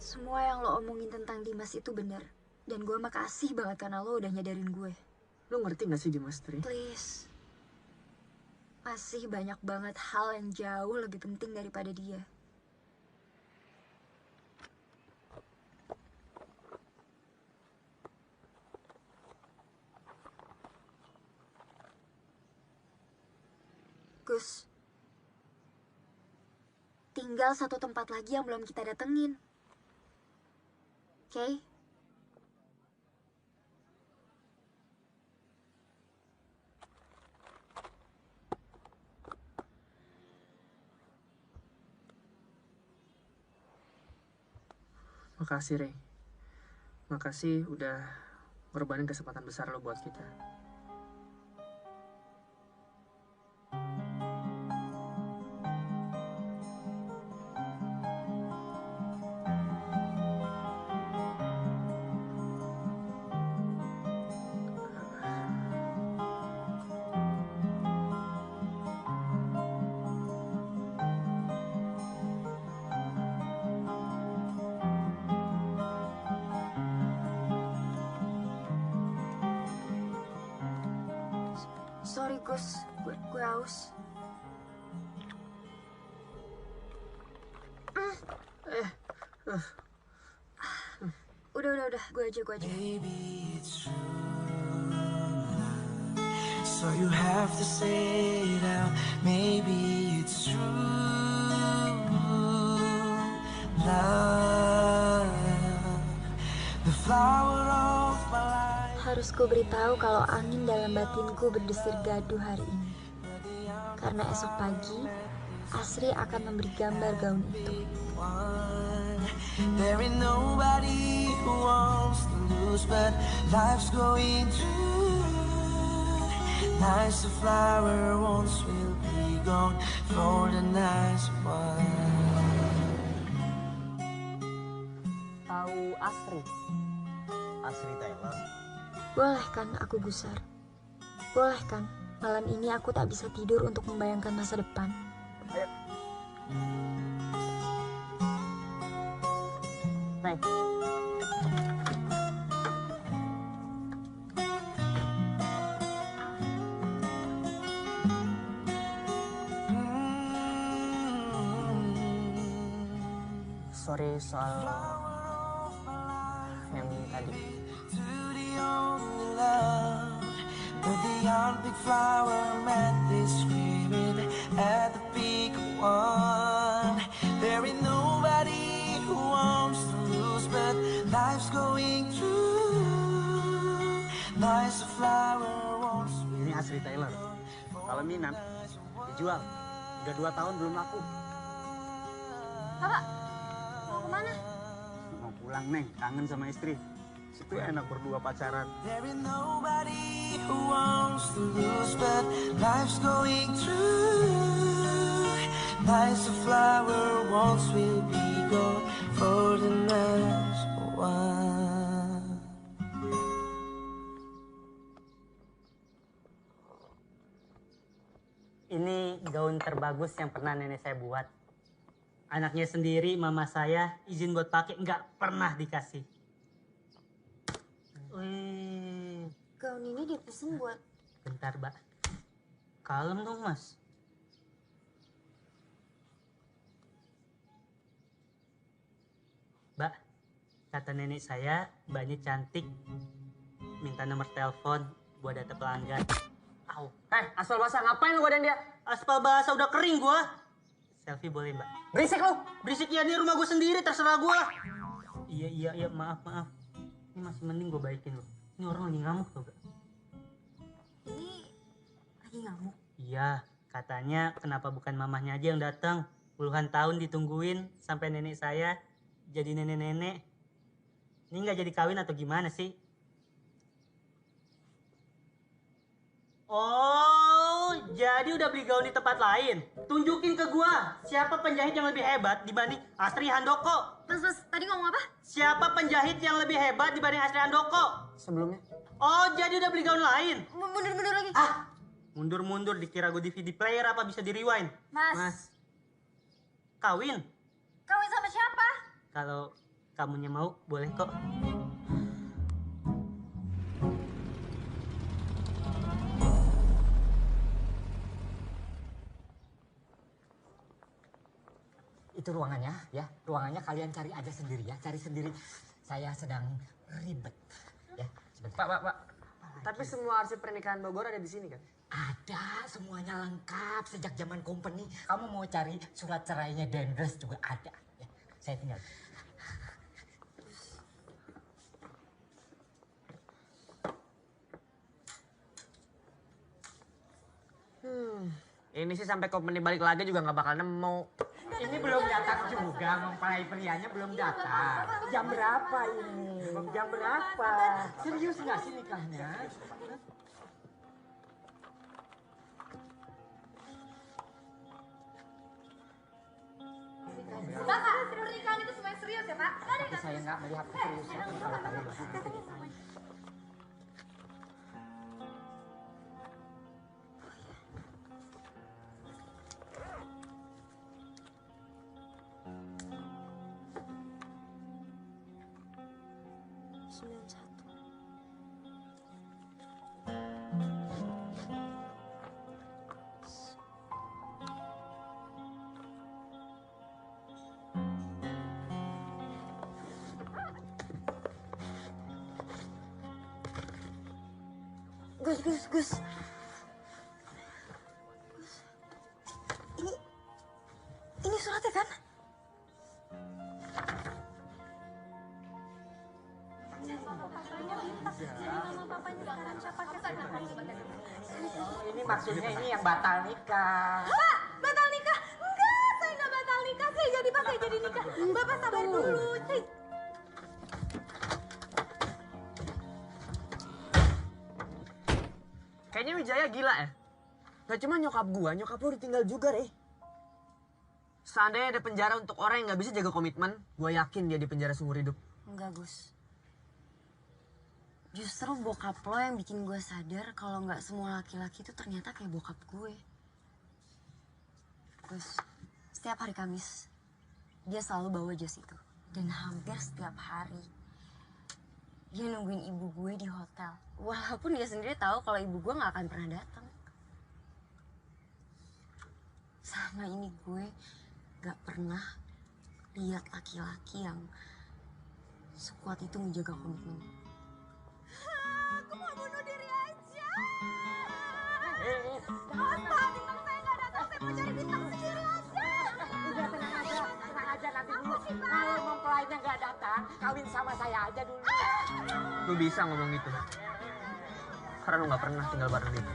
semua yang lo omongin tentang Dimas itu bener. Dan gue makasih banget karena lo udah nyadarin gue. Lu ngerti gak sih Dimas Tri? Please. Masih banyak banget hal yang jauh lebih penting daripada dia. Gus, tinggal satu tempat lagi yang belum kita datengin. Oke? Makasih, Ray. Makasih udah ngorbanin kesempatan besar lo buat kita. Sorry Gus, gue haus. Udah, gue aja. Baby, it's true love. So you have to say it out. Maybe it's true love. The flower of my life. Harus gue beritahu kalau angin dalam batinku berdesir gaduh hari ini. Karena esok pagi, Asri akan memberi gambar gaun itu. There ain't nobody who wants to lose, but life's going through. Nice a flower once will be gone for the nice one. Tahu Asri? Asri Taylor. Boleh kan aku gusar? Boleh kan malam ini aku tak bisa tidur untuk membayangkan masa depan? Ayo. Naik. Sorry soal yang tadi. To the only love, but the young big flower met this spirit at the peak of one. There ain't nobody who wants to lose, but life's going through. Life's a flower wants. Ini asli Taylor. Kalau minat, dijual. Udah 2 tahun belum laku. Bapak, mau kemana? Mau pulang, Neng. Kangen sama istri. Situ enak berdua pacaran. There ain't nobody who wants to lose, but life's going through. Life's a flower, once will be gone for the next one. Ini gaun terbagus yang pernah nenek saya buat. Anaknya sendiri, mama saya, izin buat pakai nggak pernah dikasih. Wih, Gaun ini dipesen buat... bentar, Mbak. Kalem dong, Mas. Mbak, kata nenek saya, Mbaknya cantik. Minta nomor telepon buat data pelanggan. Au. Aspal basah, ngapain lu godain dia? Aspal basah udah kering gua. Selfie boleh, Mbak? Berisik lu! Berisik ya, ini rumah gua sendiri, terserah gua. Iya, maaf. Ini masih mending gua baikin loh. Ini orang lagi ngamuk tau gak? Ini lagi ngamuk. Iya, katanya kenapa bukan mamahnya aja yang datang. Puluhan tahun ditungguin sampai nenek saya jadi nenek-nenek. Ini nggak jadi kawin atau gimana sih? Oh, jadi udah beli gaun di tempat lain. Tunjukin ke gua, siapa penjahit yang lebih hebat dibanding Astri Handoko? Mas, tadi ngomong apa? Siapa penjahit yang lebih hebat dibanding Astri Handoko? Sebelumnya? Oh, jadi udah beli gaun lain? Mundur lagi. Mundur, dikira gue DVD player apa bisa di rewind? Mas. Kawin? Kawin sama siapa? Kalau kamunya mau, boleh kok. Itu ruangannya ya, ruangannya kalian cari aja sendiri ya, cari sendiri. Saya sedang ribet ya. Sebentar. Pak. Tapi semua arsip pernikahan Bogor ada di sini kan? Ada, semuanya lengkap sejak zaman company. Kamu mau cari surat cerainya Dendres juga ada ya. Saya tinggal. Ini sih sampai company balik lagi juga nggak bakal nemu. Ini belum datang juga, mempelai prianya belum datang. Jam berapa ini? Jam berapa? Serius nggak sih nikahnya? Bapak, pernikahan itu semuanya serius ya, Pak? Tapi saya nggak melihat keseriusan kalau kalian begini. Gus. Ini suratnya kan? Ini maksudnya ini yang batal nikah. Pak, batal nikah? Enggak, saya nggak batal nikah. Saya jadi nikah. Bapak sabar dulu. Kayaknya Wijaya gila ya. Gak cuma nyokap lu ditinggal juga deh. Seandainya ada penjara untuk orang yang gak bisa jaga komitmen, gue yakin dia di penjara seumur hidup. Enggak, Gus. Justru bokap lo yang bikin gue sadar kalau nggak semua laki-laki itu ternyata kayak bokap gue. Gus, setiap hari Kamis, dia selalu bawa jas itu. Dan hampir setiap hari, dia nungguin ibu gue di hotel. Walaupun dia sendiri tahu kalau ibu gue nggak akan pernah datang. Sama ini gue gak pernah lihat laki-laki yang sekuat itu menjaga komitmen. Aku mau bunuh diri aja. Apa? Bintang saya nggak datang, saya mau cari bintang sendiri aja. Udah tenang aja nanti dulu. Kalau mempelainya nggak datang, kawin sama saya aja dulu. Lu bisa ngomong gitu. Karena lu nggak pernah tinggal bareng dia.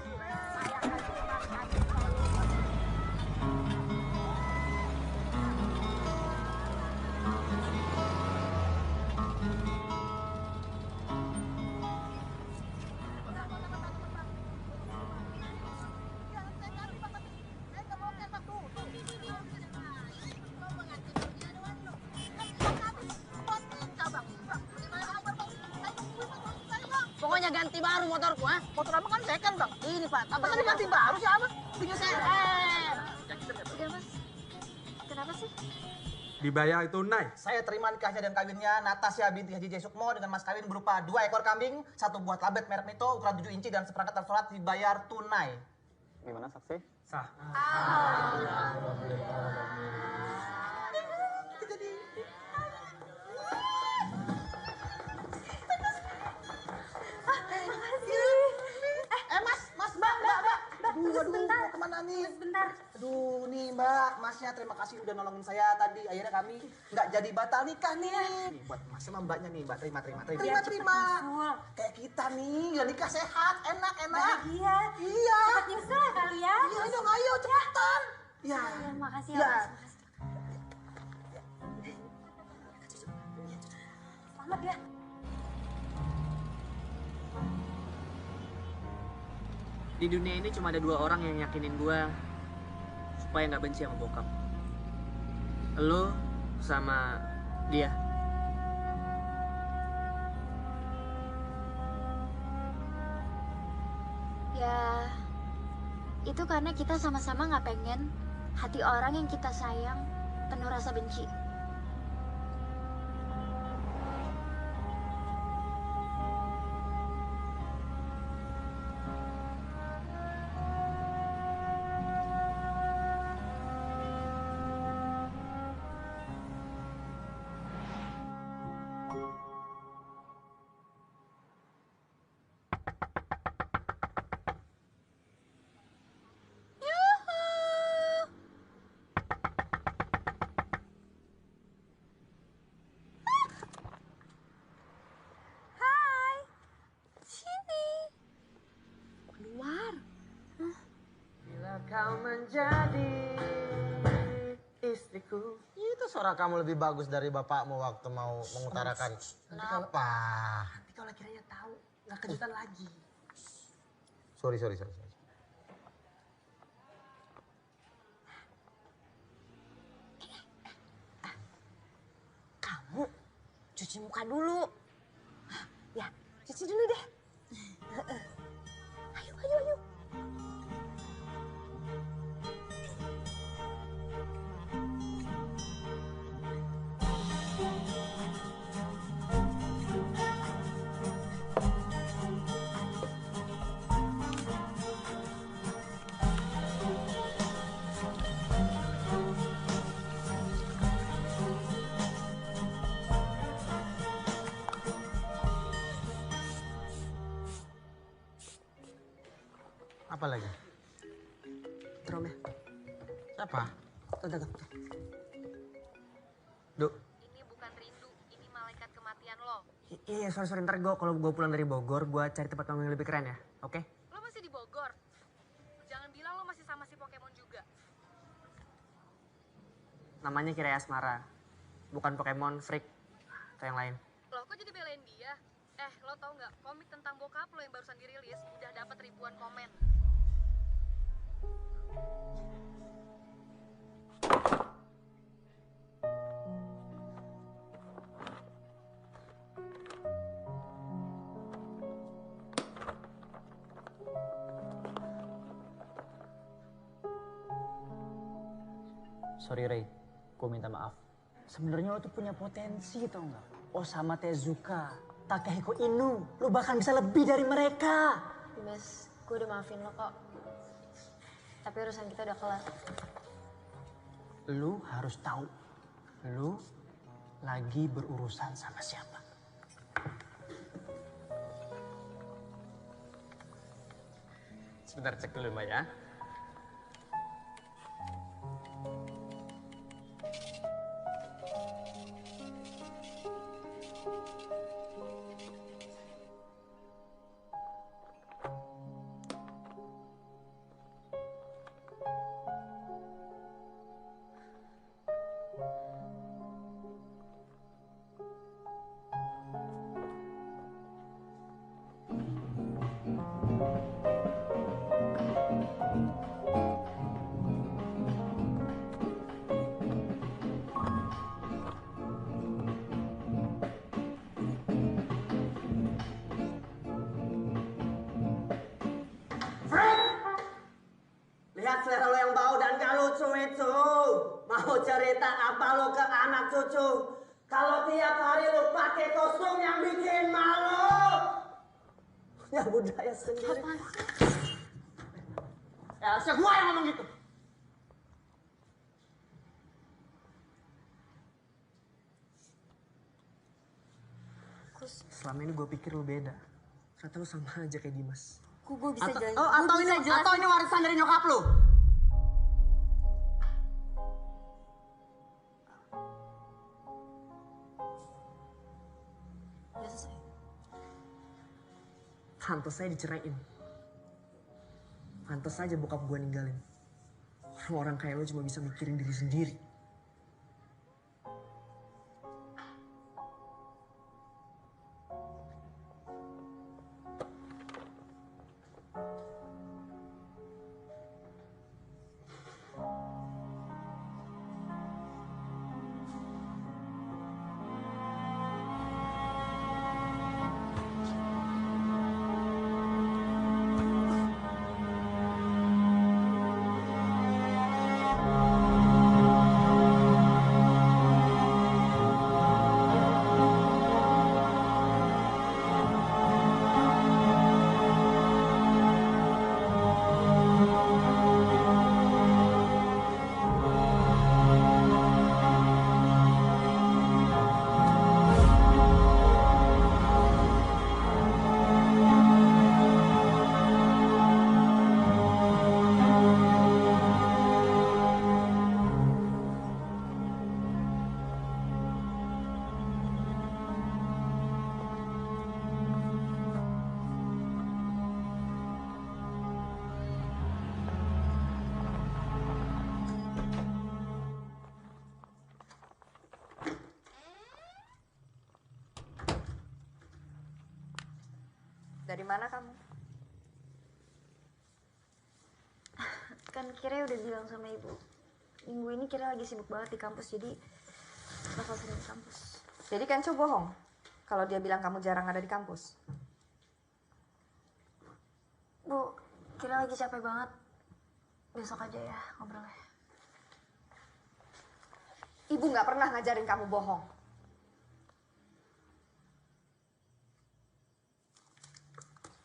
Pokoknya ganti baru motorku, ha? Motor abang kan second, Bang. Ini, Pak. Abang kan ganti baru sih, Abang. Punya saya. Udah mas, kenapa sih? Dibayar tunai. Saya terima nikahnya dan kawinnya Natasha binti Haji Jesukmo dengan mas kawin berupa 2 ekor kambing, 1 buah labet merek Nito ukuran 7 inci dan seperangkat alat sholat dibayar tunai. Gimana saksi? Sah. Aduh, mau kemana nih? Sebentar. Aduh, nih Mbak, Masnya terima kasih udah nolongin saya tadi. Akhirnya kami nggak jadi batal nikah nih. Nih, buat Mas sama Mbaknya nih, Mbak. Terima. Kayak kita nih, udah nikah sehat, enak. Bahagia. Iya. Cepat nyusul ya kali ya. Iya dong, ayo cepetan. Ya. Ya, makasih ya, Mas. Makasih. Selamat ya. Di dunia ini cuma ada 2 orang yang yakinin gue supaya nggak benci sama bokap. Lo sama dia. Ya, itu karena kita sama-sama nggak pengen hati orang yang kita sayang penuh rasa benci. Kau menjadi istriku. Itu suara kamu lebih bagus dari bapakmu waktu mau mengutarakan. Kenapa? Nanti kalau kiranya tahu, nggak kejutan lagi. Sorry. Kamu cuci muka dulu. Ya, cuci dulu deh. Ayo. Apa lagi? Drum ya. Siapa? Tuh. Duk. Ini bukan rindu, ini malaikat kematian lo. Iya, sorry. Ntar kalau gue pulang dari Bogor, gue cari tempat nongkrong yang lebih keren ya, oke? Lo masih di Bogor? Jangan bilang lo masih sama si Pokemon juga. Namanya Kira Asmara, bukan Pokemon Freak atau yang lain. Loh, kok jadi belain dia? Lo tau nggak, komik tentang bokap lo yang barusan dirilis udah dapat ribuan komen. Sorry Ray, gue minta maaf. Sebenarnya lo tuh punya potensi tau nggak? Osama Tezuka, Takehiko Inu, lo bahkan bisa lebih dari mereka. Dimas, gue udah maafin lo kok. Tapi urusan kita udah kelar. Lo harus tahu, lo lagi berurusan sama siapa. Sebentar cek dulu Mbak ya. Lihat selera lo yang bau dan gak lucu itu. Mau cerita apa lo ke anak cucu? Kalau tiap hari lo pakai kostum yang bikin malu. Ya budaya sendiri. Ya harusnya gua yang ngomong gitu. Selama ini gue pikir lo beda. Ternyata lo sama aja kayak Dimas. Gue bisa jelasin. Atau ini warisan dari nyokap lu? Udah selesai. Pantes saya diceraiin. Pantes aja bokap gue ninggalin. Orang-orang kayak lo cuma bisa mikirin diri sendiri. Dari mana kamu? Kan Kira udah bilang sama ibu. Minggu ini Kira lagi sibuk banget di kampus, jadi bakal sering di kampus. Jadi Kenco bohong kalau dia bilang kamu jarang ada di kampus. Bu, Kira lagi capek banget. Besok aja ya ngobrolnya. Ibu nggak pernah ngajarin kamu bohong.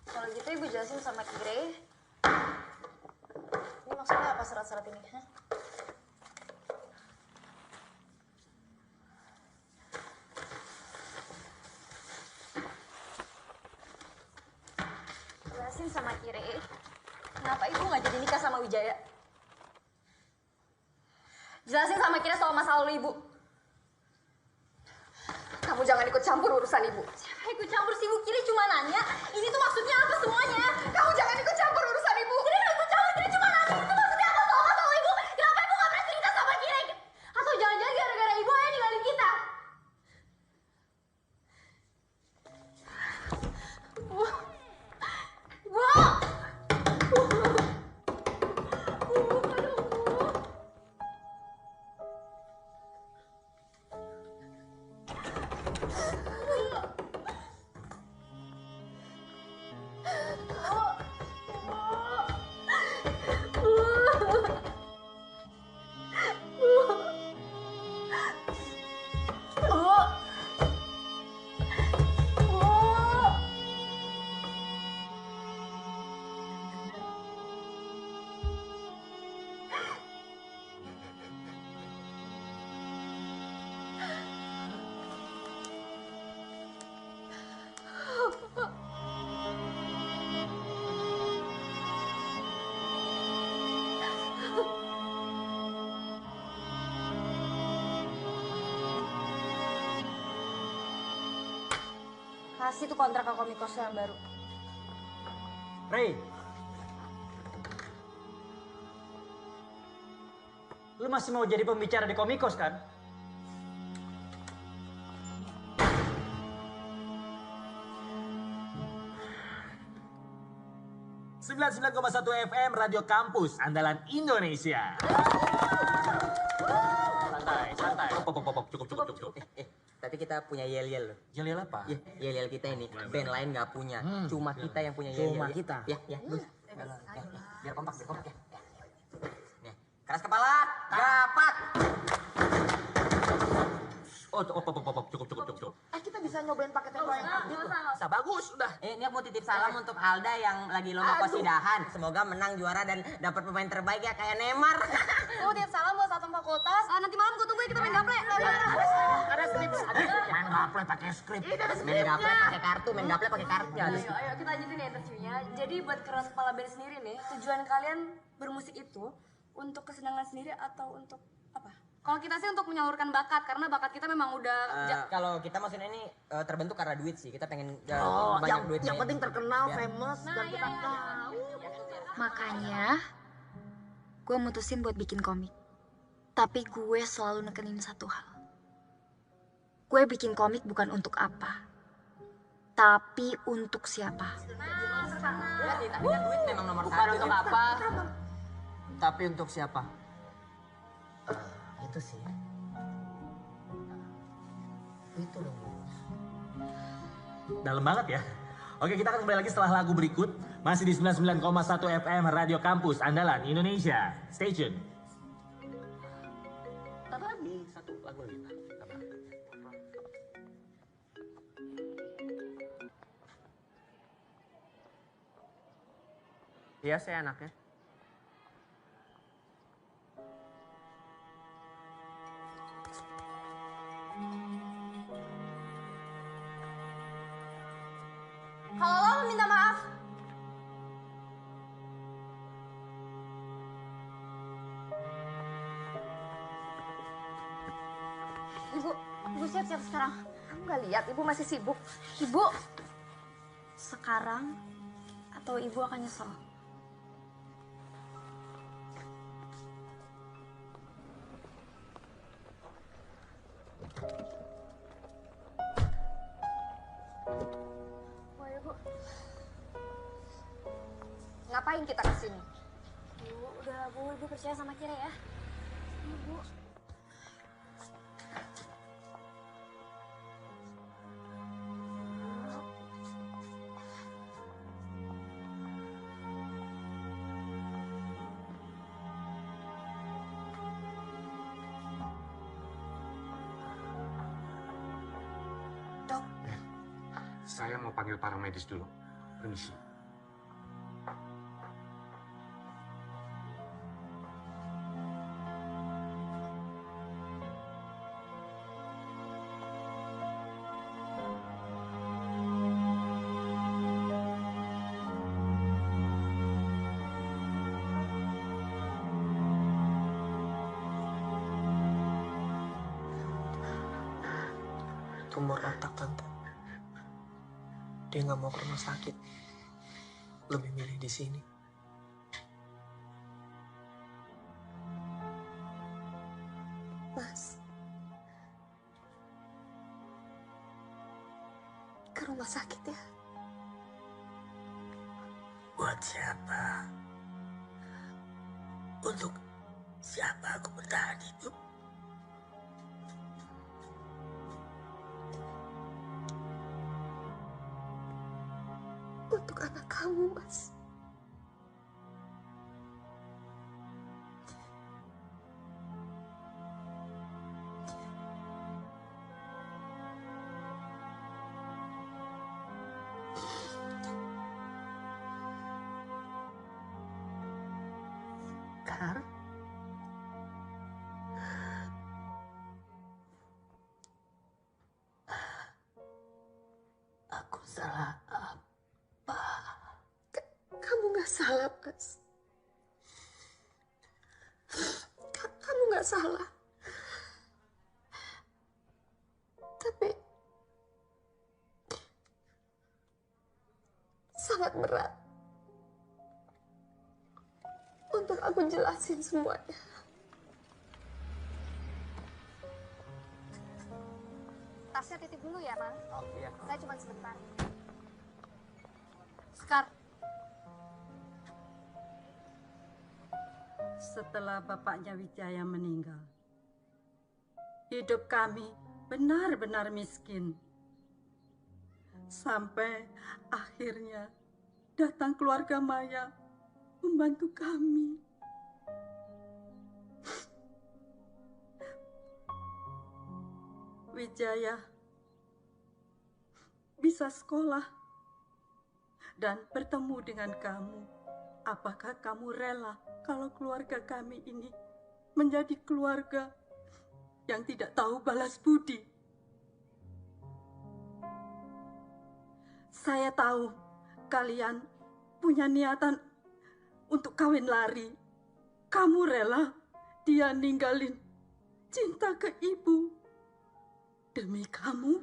Kalau gitu ibu jelasin sama Kira. Ini maksudnya apa surat-surat ini? Hah? Jelasin sama Kira. Kenapa ibu nggak jadi nikah sama Wijaya? Jelasin sama Kira soal masa lalu ibu. Kamu jangan ikut campur urusan ibu. Siapa ikut campur sih, Bu? Kira cuma nanya. Ini tuh maksudnya apa semuanya? Kamu jangan ikut campur urusan ibu. Kira nggak ikut campur, Kira cuma nanya. Itu maksudnya apa soal masa lalu ibu? Kenapa ibu nggak pernah cerita sama Kira? Atau jangan-jangan gara-gara ibu aja ninggalin kita? Bu. Bu. Kasih tuh kontrak ke Komikos yang baru. Ray. Lu masih mau jadi pembicara di Komikos kan? .1 FM Radio Kampus Andalan Indonesia. Santai. Cukup. Tapi kita punya yel-yel loh. Yel-yel apa? Iya, yel-yel kita ini. Band lain nggak punya. Cuma kita yang punya yel-yel. Cuma kita. Ya. Biar kompak ya. Nih, keras kepala, gapat. Cukup. Kita bisa nyobain paket yang lain. Bagus, udah. Ini aku mau titip salam untuk Alda yang lagi lomba kosidahan. Semoga menang juara dan dapat pemain terbaik ya kayak Neymar. Tuh titip salam buat satu fakultas. Nanti malam gue tunggu ya kita main gaple. Ada skrip. Main gaple pakai skrip. Main gaple pakai kartu, main gaple pakai kartu. Ayo kita lanjutin ya interviewnya. Jadi buat keras kepala band sendiri nih, tujuan kalian bermusik itu untuk kesenangan sendiri atau untuk apa? Kalau kita sih untuk menyalurkan bakat, karena bakat kita memang udah... Kalau kita maksudnya ini terbentuk karena duit sih. Kita pengen banyak duit. Yang penting terkenal, famous, dan kita tahu. Makanya, gue mutusin buat bikin komik. Tapi gue selalu nekenin satu hal. Gue bikin komik bukan untuk apa, tapi untuk siapa. Tapi kan duit memang nomor Bukan satu. untuk apa, tapi untuk siapa? Itu sih. Itu dong. Dalam banget ya. Oke, kita akan kembali lagi setelah lagu berikut. Masih di 99,1 FM Radio Kampus Andalan Indonesia. Stay tune. Tadi satu lagu lagi. Iya, saya anaknya. Kalau lo minta maaf, Ibu siap-siap sekarang. Nggak lihat, Ibu masih sibuk. Ibu, sekarang atau Ibu akan nyesel? Oh, Ibu. Ngapain kita kesini? Ibu percaya sama Kira ya. Ibu. Saya mau panggil paramedis dulu. Permisi. Tumor otak, Tante. Dia nggak mau ke rumah sakit. Lebih milih di sini. Mas. Ke rumah sakit ya? Buat siapa? Untuk siapa aku bertahan hidup? Untuk anak kamu, Mas. Kar? Aku salah apa? Kamu nggak salah, Mas. Kamu nggak salah. sangat berat untuk aku jelasin semuanya. Tasnya titip dulu ya, Mang. Oh iya. Saya cuma sebentar. Sekar, setelah bapaknya Wijaya meninggal, hidup kami benar-benar miskin. Sampai akhirnya datang keluarga Maya membantu kami. Wijaya bisa sekolah dan bertemu dengan kamu. Apakah kamu rela kalau keluarga kami ini menjadi keluarga yang tidak tahu balas budi? Saya tahu kalian punya niatan untuk kawin lari. Kamu rela dia ninggalin cinta ke ibu demi kamu?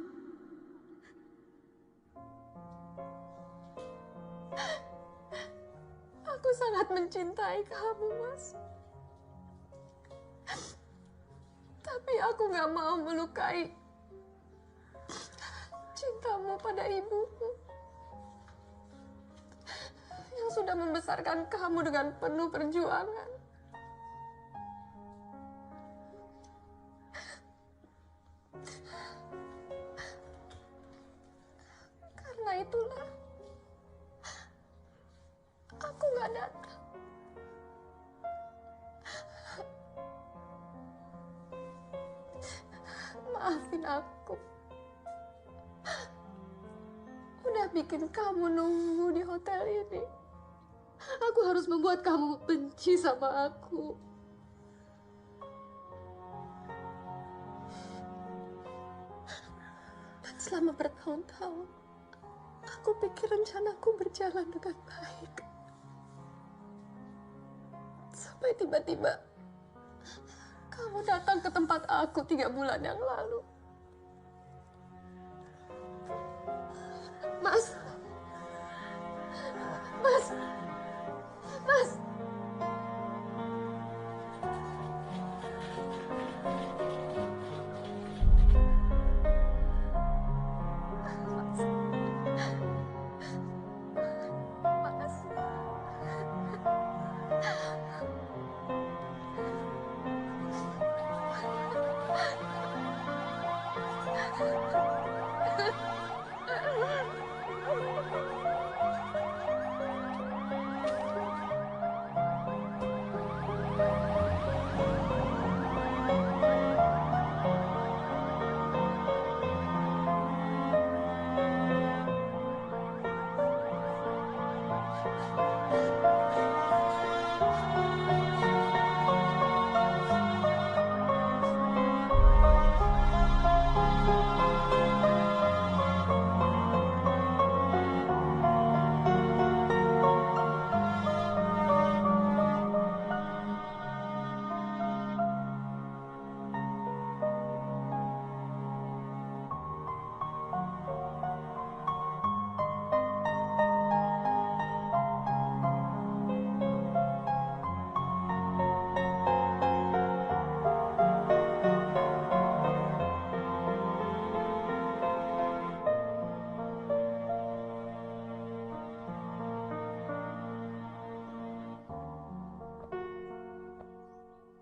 aku sangat mencintai kamu, Mas. Tapi aku gak mau melukai cintamu pada ibumu yang sudah membesarkan kamu dengan penuh perjuangan. Karena itulah aku gak datang. Maafin aku. Udah bikin kamu nunggu di hotel ini. Aku harus membuat kamu benci sama aku. Dan selama bertahun-tahun, aku pikir rencanaku berjalan dengan baik. Sampai tiba-tiba kamu datang ke tempat aku 3 bulan yang lalu. Mas. Mas. Mas.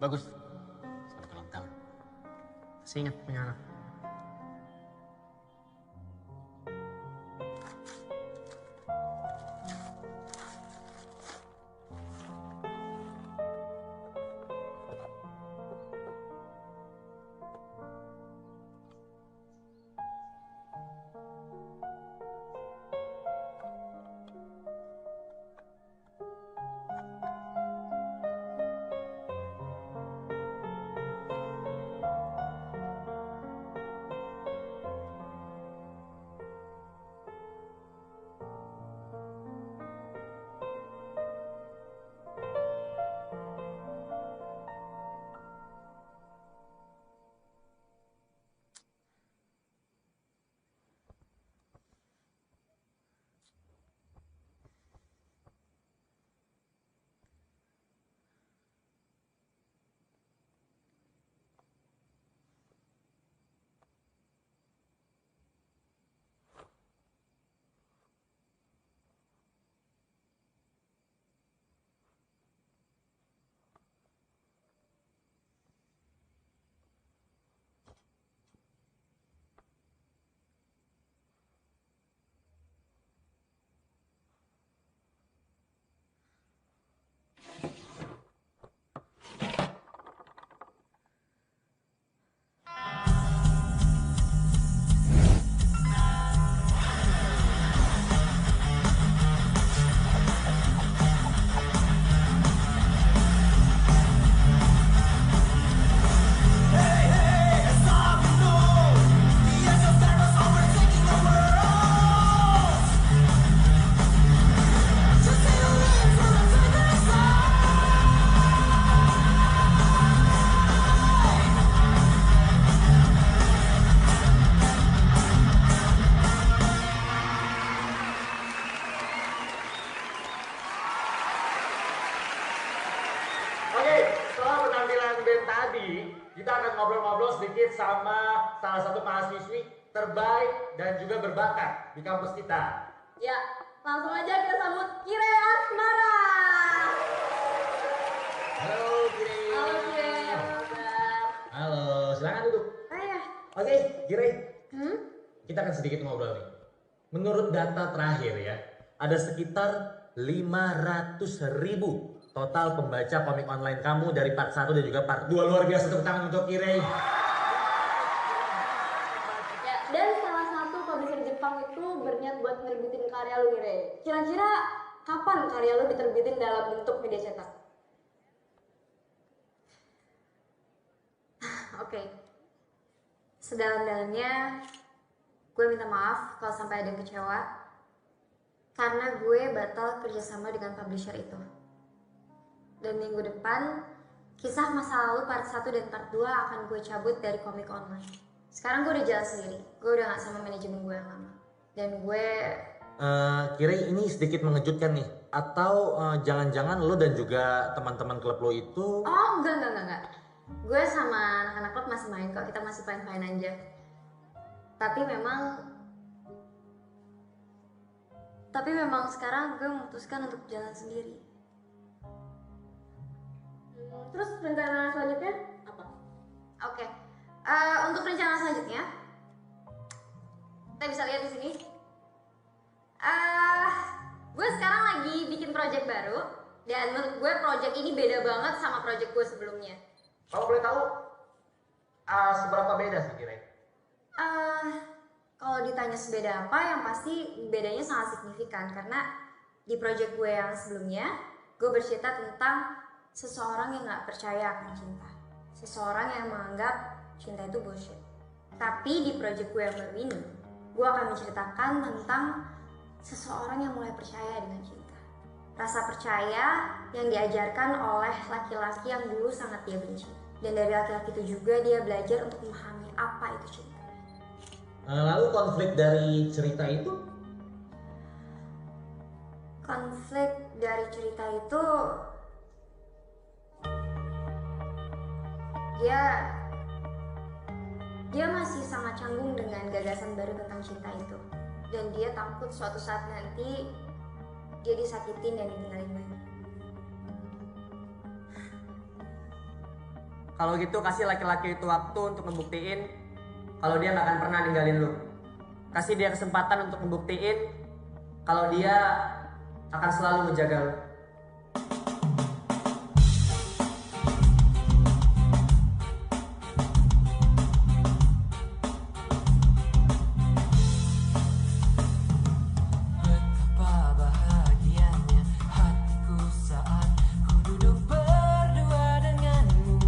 Bagus. Selamat ulang tahun. Masih ingat punya anak. salah satu mahasiswi terbaik dan juga berbakat di kampus kita. Ya, langsung aja kita sambut Kire Asmara. Halo Kire. Halo Kire, apa kabar? Halo, silakan duduk. Ayah. Oke, Kire. Kita akan sedikit ngobrol nih. Menurut data terakhir ya, ada sekitar 500.000 total pembaca komik online kamu dari part 1 dan juga part 2. Luar biasa, tepuk tangan untuk Kire. Ya, dan salah satu publisher Jepang itu berniat buat nerbitin karya lu Kire. Kira-kira kapan karya lu diterbitin dalam bentuk media cetak? Oke. Sedalam-dalamnya gue minta maaf kalau sampai ada yang kecewa karena gue batal kerjasama dengan publisher itu. Dan minggu depan kisah masa lalu part 1 dan part 2 akan gue cabut dari komik online. Sekarang gue udah jalan sendiri, gue udah gak sama manajemen gue yang lama. Dan gue... Kira ini sedikit mengejutkan nih. Atau jangan-jangan lo dan juga teman-teman klub lo itu... Oh enggak. Gue sama anak-anak klub masih main kok, kita masih fine-fine aja. Tapi memang sekarang gue memutuskan untuk jalan sendiri. Terus rencana selanjutnya apa? Oke. Untuk rencana selanjutnya kita bisa lihat di sini. Gue sekarang lagi bikin project baru dan menurut gue project ini beda banget sama project gue sebelumnya. Kalau boleh tahu seberapa beda sih Kira? Kalau ditanya sebeda apa, yang pasti bedanya sangat signifikan karena di project gue yang sebelumnya gue bercerita tentang seseorang yang gak percaya akan cinta, seseorang yang menganggap cinta itu bullshit. Tapi di project gue yang baru ini, gue akan menceritakan tentang seseorang yang mulai percaya dengan cinta, rasa percaya yang diajarkan oleh laki-laki yang dulu sangat dia benci, dan dari laki-laki itu juga dia belajar untuk memahami apa itu cinta. Lalu konflik dari cerita itu? Konflik dari cerita itu dia masih sangat canggung dengan gagasan baru tentang cinta itu, dan dia takut suatu saat nanti dia disakitin dan ditinggalin lagi. Kalau gitu kasih laki-laki itu waktu untuk ngebuktiin kalau dia gak akan pernah ninggalin lu. Kasih dia kesempatan untuk ngebuktiin kalau dia akan selalu menjaga lu. Betapa bahagianya hatiku saat ku duduk berdua denganmu,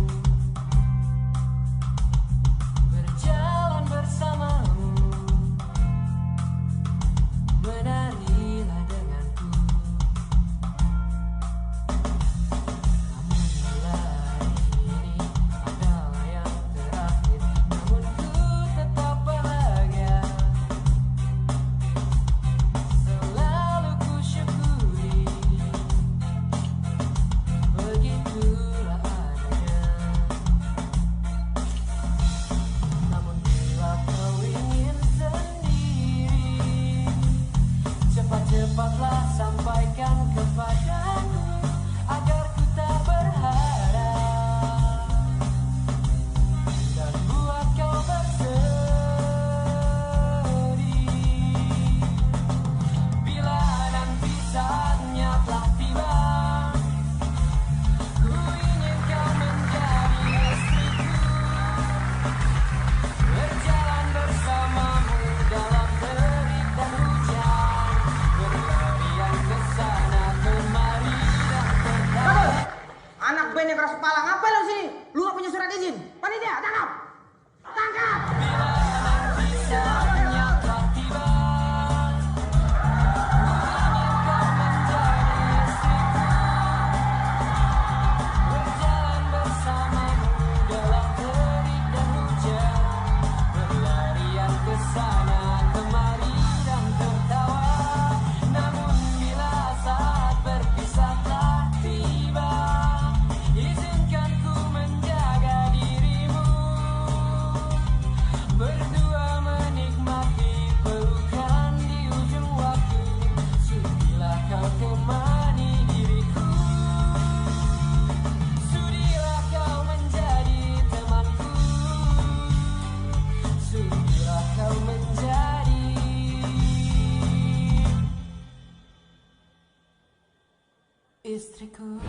berjalan bersamamu, menarilah denganku. Namun hari ini adalah yang terakhir, namun ku tetap bahagia. Selalu ku syukuri, begitulah adanya. Namun bila kau ingin sendiri, cepat-cepatlah sampaikan kepadaku agar ku tak berharap dan buat kau bersedih. Bila nanti saatnya telah tiba, ku ingin kau menjadi istriku, berjalan bersamamu dalam terik dan hujan, berlarian ke sana istriku.